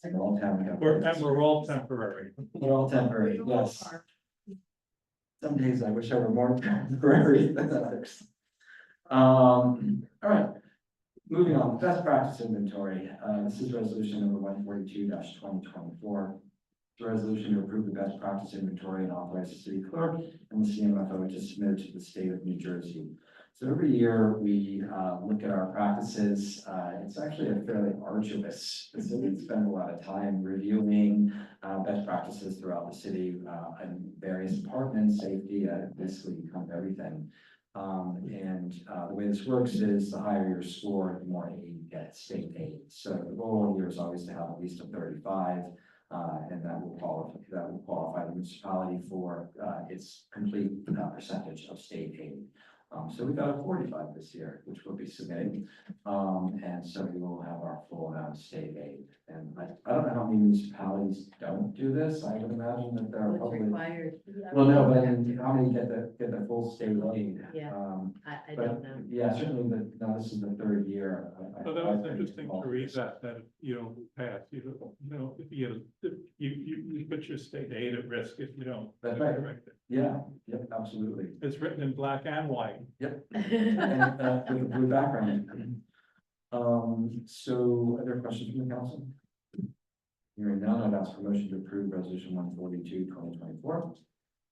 like all town government. We're all temporary. We're all temporary, yes. Some days I wish I were more temporary than others. All right, moving on, best practice inventory. This is resolution number 142-2024. The resolution to approve the best practice inventory and authorize the city clerk and the CMFO to submit it to the state of New Jersey. So every year we look at our practices. It's actually a fairly arduous. The city spends a lot of time reviewing best practices throughout the city and various departments, safety, basically kind of everything. The way this works is the higher your score, the more aid you get, state aid. So the goal here is always to have at least a 35. And that will qualify the municipality for its complete percentage of state aid. So we got a 45 this year, which we'll be submitting. And so we will have our full amount of state aid. And I don't know how many municipalities don't do this. I would imagine that there are What's probably. required? Well, no, but how many get the full state aid? Yeah. I But, don't know. yeah, certainly now this is the third year. So that was interesting to read that you don't pass, if you put your state aid at risk if you don't. That's right. correct it. Yeah, yep, absolutely. It's written in black and white. Yep. And, with a blue background. So other questions from the council? Hearing none, I'd ask for motion to approve resolution 142-2024.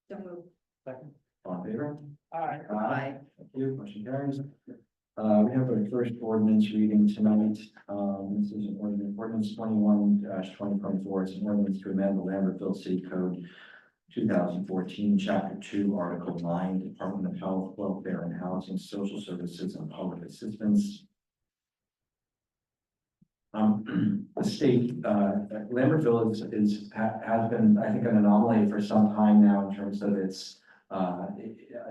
Don't move. Second. All in favor? Aye. Aye. Thank you, motion carries. We have our first ordinance reading tonight. This is an ordinance 21-2024. It's an ordinance to amend the Lambertville City Code 2014, Chapter 2, Article 9, Department of Health, Welfare and Housing, Social Services and Public Assistance. The state, Lambertville has been, I think, an anomaly for some time now in terms of its a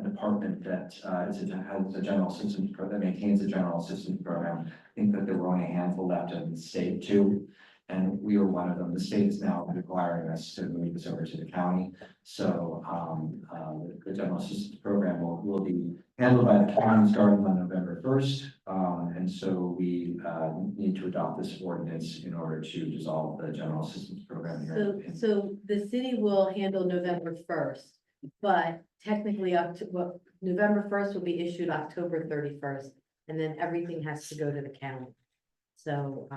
department that has a general assistance that maintains a general assistance program. I think that there were only a handful left in the state too, and we were one of them. The state is now requiring us to move this over to the county. So the general assistance program will be handled by the county starting on November 1st. And so we need to adopt this ordinance in order to dissolve the general assistance program here. So the city will handle November 1st, but technically November 1st will be issued October 31st, and then everything has to go to the county. So,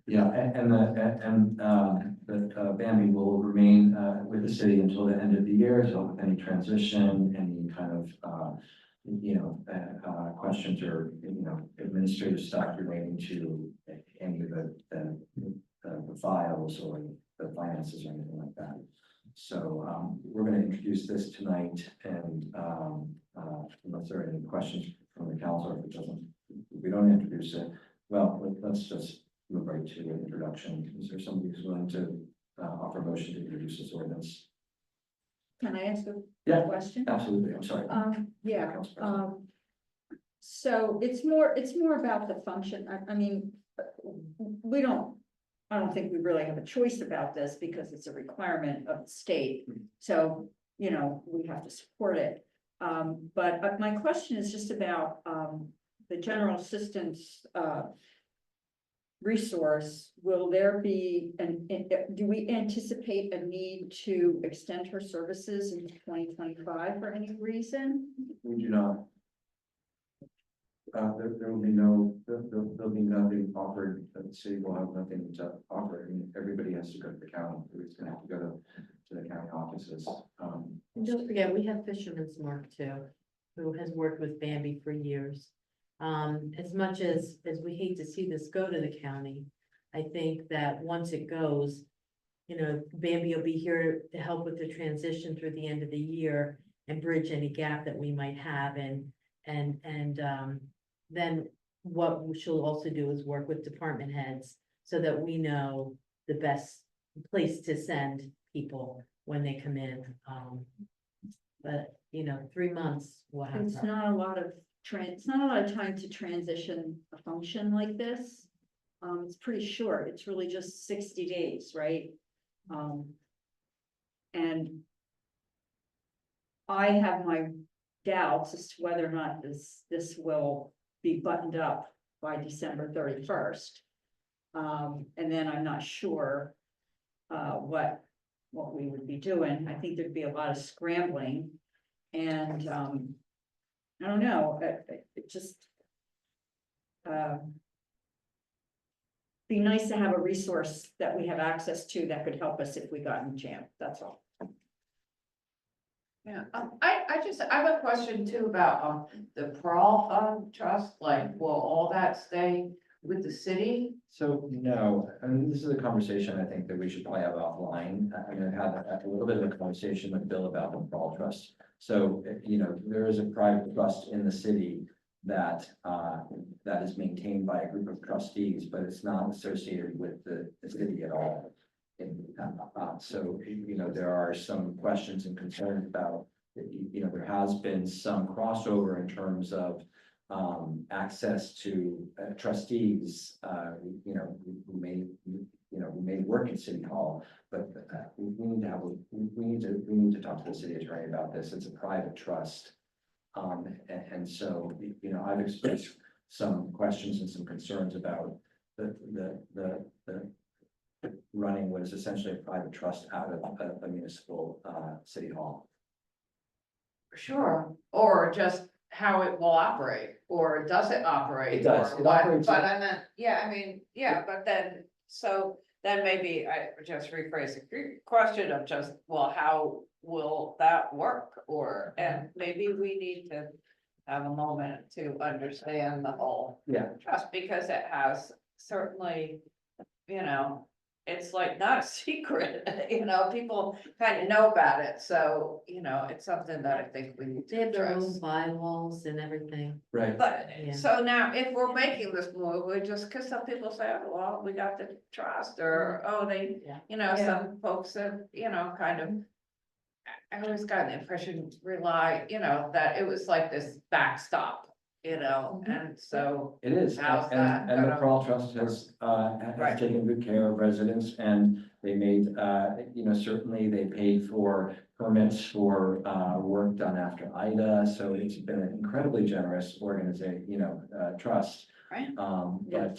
Yeah, and the Bambi will remain with the city until the end of the year. So any transition, any kind of questions or administrative stuff relating to any of the files or the finances or anything like that. So we're going to introduce this tonight, and unless there are any questions from the council, if we don't introduce it, well, let's just move right to the introduction. Is there somebody who's willing to offer a motion to introduce this ordinance? Can I ask a Yeah, question? absolutely. I'm sorry. Yeah, Council President. so it's more about the function. I mean, I don't think we really have a choice about this because it's a requirement of the state. So, we have to support it. But my question is just about, the general assistance, resource. Will there be, do we anticipate a need to extend her services into 2025 for any reason? We do not. There will be there'll be nothing offered, the city will have nothing to offer. I mean, everybody has to go to the county, it's gonna have to go to the county offices. and don't forget, we have Fisherman's Mark too, who has worked with Bambi for years. As much as we hate to see this go to the county, I think that once it goes, Bambi will be here to help with the transition through the end of the year and bridge any gap that we might have. And then what she'll also do is work with department heads so that we know the best place to send people when they come in. But 3 months will have. It's not a lot of time to transition a function like this. It's pretty short. It's really just 60 days, right? And I have my doubts as to whether or not this will be buttoned up by December 31st. And then I'm not sure, what we would be doing. I think there'd be a lot of scrambling and, I don't know, it just, be nice to have a resource that we have access to that could help us if we got in jam, that's all. Yeah, I have a question too about, the Pearl, Trust, like, will all that stay with the city? So, no, I mean, this is a conversation I think that we should probably have offline. I mean, I've had a little bit of a conversation with Bill about the Pearl Trust. So, there is a private trust in the city that, that is maintained by a group of trustees, but it's not associated with the city at all. And, so, there are some questions and concerns about, there has been some crossover in terms of access to trustees, who may work in City Hall, but we need to talk to the city attorney about this. It's a private trust. And so, I've expressed some questions and some concerns about the running what is essentially a private trust out of a municipal city hall. Sure, or just how it will operate, or does it operate? It does. or It what? operates- But I meant, yeah, I mean, yeah, but then, so then maybe I would just rephrase the question of just, well, how will that work? Or, and maybe we need to have a moment to understand the whole Yeah. trust, because it has certainly, it's like not a secret, people kind of know about it, so, it's something that I think we need They to have their own address. bylaws and everything. Right. But, Yeah. so now, if we're making this move, we just, cause some people say, oh, well, we got the trust, or, oh, they, Yeah. some folks have, kind of. I always got the impression, that it was like this backstop, and so. It is, How's and that the gonna Pearl Trust has Right. taken good care of residents, and they made, certainly they paid for permits for work done after Ida, so it's been an incredibly generous organization, trust. Right. But,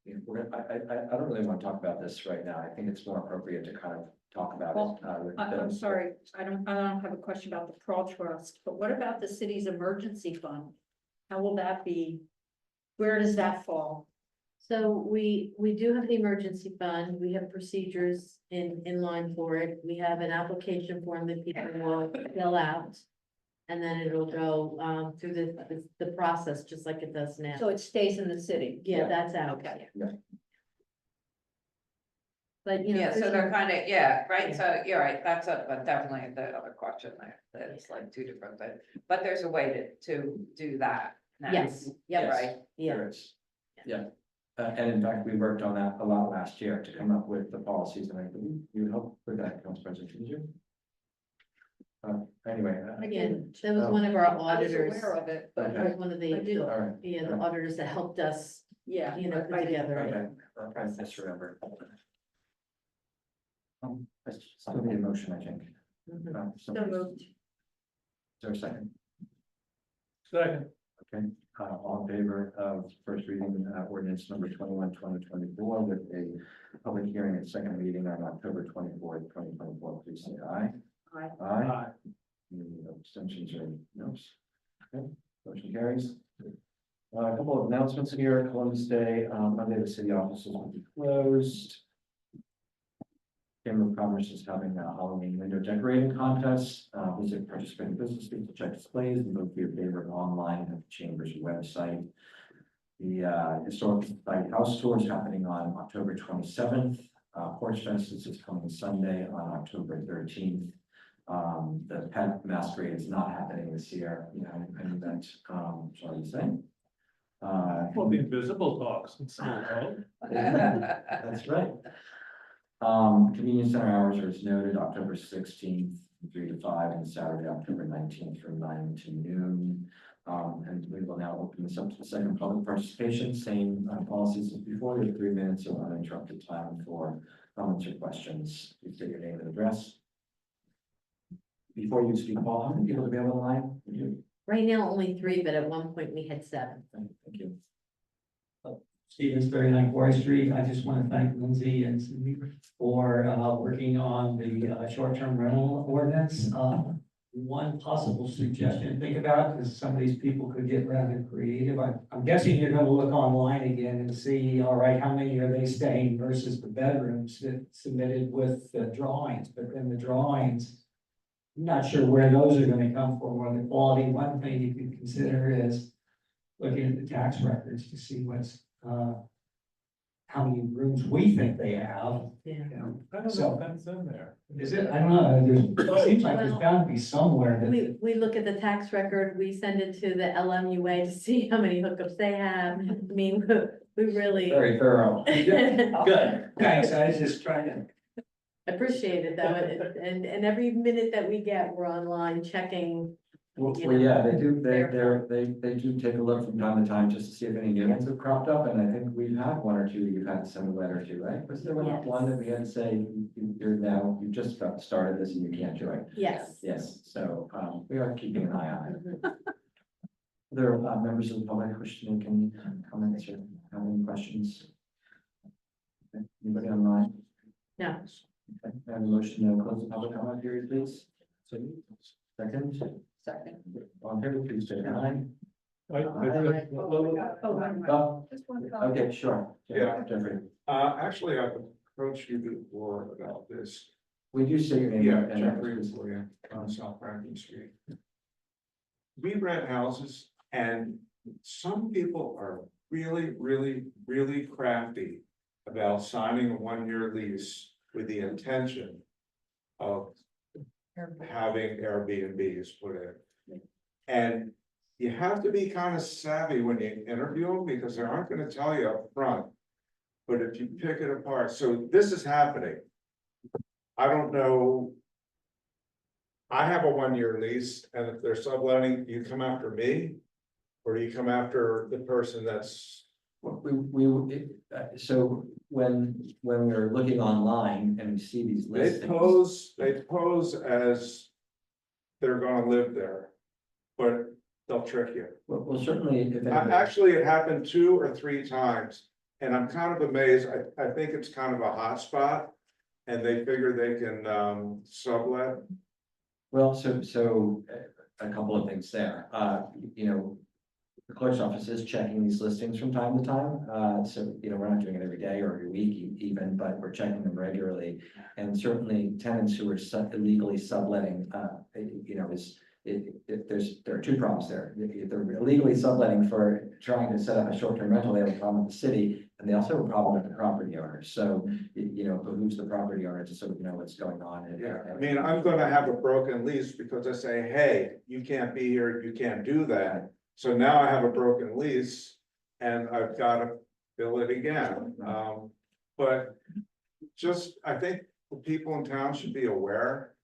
I don't really want to talk about this right now. I think it's more appropriate to kind of talk about Well, it. With I'm Bill. sorry, I don't have a question about the Pearl Trust, but what about the city's emergency fund? How will that be? Where does that fall? So we do have the emergency fund. We have procedures in line for it. We have an application form that people will fill out. And then it'll go through the process, just like it does now. So it stays in the city? Yeah, that's out. Okay. But, Yeah, so they're kind of, right, Yeah. so you're right, that's but definitely the other question there, that it's like two different things, but there's a way to do that now. Yes, Yeah, Yes. right, yeah. There is. Yeah, and in fact, we worked on that a lot last year to come up with the policies, and I believe you helped with that, Council President, did you? Anyway. Again, that was one of our I was auditors. aware of it, That but was one of the, I did- All right. the auditors that helped us, yeah. put I did- together. Okay, I misremembered. I still need a motion, I think. Mhm. So moved. Is there a second? Second. Okay, all in favor of first reading, ordinance number 21/2024 with a public hearing and second reading on October 24th, 2024, please say aye. Aye. Aye. Any abstentions or no's? Okay, motion carries. A couple of announcements here. Columbus Day, Monday, the city offices will be closed. Chamber of Commerce is having a Halloween window decorating contest. Visit participating businesses to check displays and vote for your favorite online at the Chamber's website. The Historical Society House Tour is happening on October 27th. Porch Fest is coming Sunday on October 13th. The Pet Masquerade is not happening this year, an event, shall we say. Well, the invisible dogs in Small World. That's right. Convenience center hours are as noted, October 16th, 3 to 5, and Saturday, October 19th, from 9 to noon. And we will now open this up to the second public participation, same policies as before. You have 3 minutes of uninterrupted time for comments or questions. Please state your name and address. before you speak, Paul, how many people do we have on the line? Right now, only 3, but at one point we had 7. Thank you. Stevens, 39 Quarry Street. I just want to thank Lindsay and Cindy for working on the short-term rental ordinance. One possible suggestion to think about, because some of these people could get rather creative. I'm guessing you're going to look online again and see, all right, how many are they staying versus the bedrooms that submitted with the drawings, but then the drawings, I'm not sure where those are going to come from or the quality. One thing you could consider is looking at the tax records to see what's how many rooms we think they have. Yeah. You know, I don't know so if that's in there. is it? I don't know. It seems like there's bound to be somewhere that. We look at the tax record, we send it to the LMUA to see how many hookups they have. I mean, we really Very thorough. Good, thanks. I was just trying to. appreciate it though. And every minute that we get, we're online checking. Well, You well, know, yeah, they do, verify. they do take a look from time to time just to see if any new ones have cropped up, and I think we've had one or two you've had to send a letter to, right? Was there Yes. one that we had to say, you're now, you just got started this and you can't join? Yes. Yes, so, we are keeping an eye on it. Mhm. There are members of the public who wish to make any comments or have any questions? Okay, anybody online? No. Okay, I have a motion to close the public comment period, please. So, second, Second. on here, please say aye. Oh, just one comment. Okay, sure. Yeah. Jeffrey, Actually, I've approached you before about this. would you say your name? Yeah, and Jeffrey address, is William on South Franklin Street. We rent houses and some people are really crafty about signing a 1-year lease with the intention of having Airbnbs put in. And you have to be kind of savvy when you interview them because they aren't gonna tell you up front. But if you pick it apart, so this is happening. I don't know. I have a 1-year lease, and if they're subletting, do you come after me? Or do you come after the person that's, so when we're looking online and we see these they listings. pose as they're gonna live there, but they'll trick you. Well, certainly, if anybody- Actually, it happened 2 or 3 times, and I'm kind of amazed. I think it's kind of a hot spot. And they figure they can sublet. Well, so a couple of things there, you know. The clerk's office is checking these listings from time to time, so, you know, we're not doing it every day or every week even, but we're checking them regularly. And certainly tenants who are illegally subletting, you know, there are 2 problems there. If they're illegally subletting for trying to set up a short-term rental, they have a problem with the city, and they also have a problem with the property owner. So, you know, who's the property owner to sort of know what's going on. Yeah, I mean, I'm gonna have a broken lease because I say, hey, you can't be here, you can't do that. So now I have a broken lease and I've gotta bill it again. But just, I think the people in town should be aware.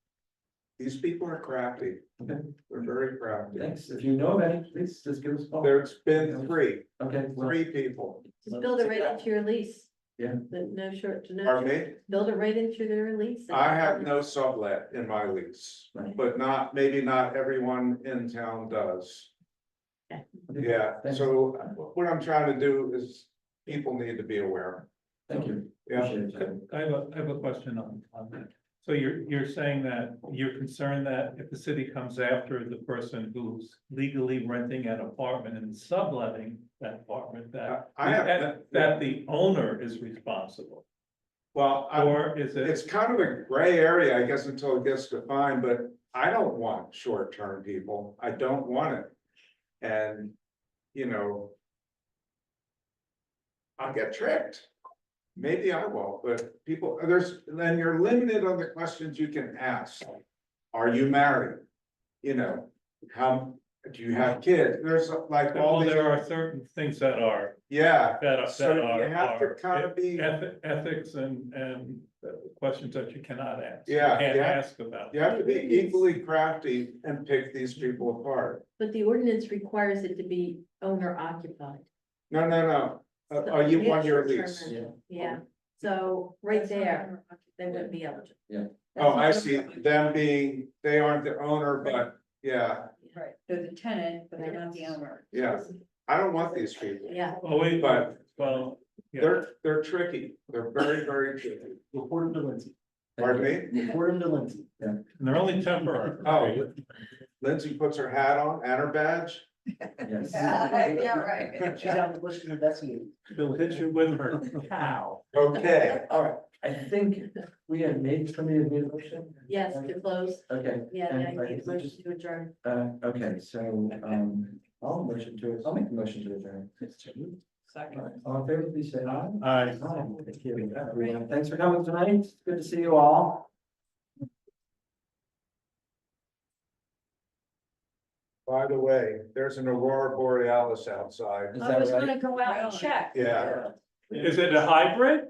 These people are crafty. Okay. They're very crafty. Thanks. If you know of any, please just give us a call. There's been 3 Okay. well, people. Just build it right into your lease. Yeah. No short, Pardon me? build it right into their lease. I have no sublet in my lease, Right. but maybe not everyone in town does. Okay. Yeah, Thanks. so what I'm trying to do is people need to be aware. Thank you. Yeah. Appreciate it. I have a question on that. So you're saying that you're concerned that if the city comes after the person who's legally renting an apartment and subletting that apartment, that the owner is responsible? Well, Or is it's it, kind of a gray area, I guess, until it gets defined, but I don't want short-term people. I don't want it. And, you know, I'll get tricked. Maybe I won't, but people, then you're limited on the questions you can ask. Are you married? You know, how, do you have kids? There's like all well, these. there are certain things that are, Yeah, that so are, you have to kind of be, ethics and questions that you cannot ask. Yeah, You can't yeah. ask about. you have to be equally crafty and pick these people apart. But the ordinance requires it to be owner occupied. No. Are you Yeah, 1-year short-term lease? rental. Yeah, so right there, they wouldn't be eligible. Oh, I see, them being, they aren't the owner, but, yeah, Right, they're the tenant, but they're not the owner. yeah, I don't want these people, Yeah, Oh, wait, but well, yeah. they're tricky, they're very, very tricky. Report them to Lindsay. Pardon me? Report them to Lindsay. And they're only temporary. Oh, Lindsay puts her hat on and her badge? Yes. Yeah, right. She's on the list to investigate. She'll hit you with her cow. Okay, All right, I think we had made somebody a motion. yes, to close, Okay. yeah, and yeah, I you need think a we motion just- to adjourn. Okay, so, I'll make the motion to adjourn. Second. All in favor, please say aye. Aye. Thank you, everyone. Thanks for coming tonight. Good to see you all. by the way, there's an aurora borealis outside. Is I that was right? gonna go out and check. Yeah, Is it a hybrid?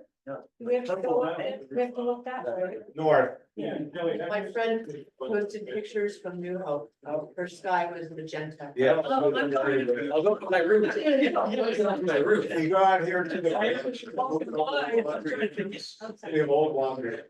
We have to go up, we have to look that way. north. My friend posted pictures from New Hope, her sky was magenta. Yeah. Oh, I'm going I'll go to my room. My room. We go out here to the. We have old laundry.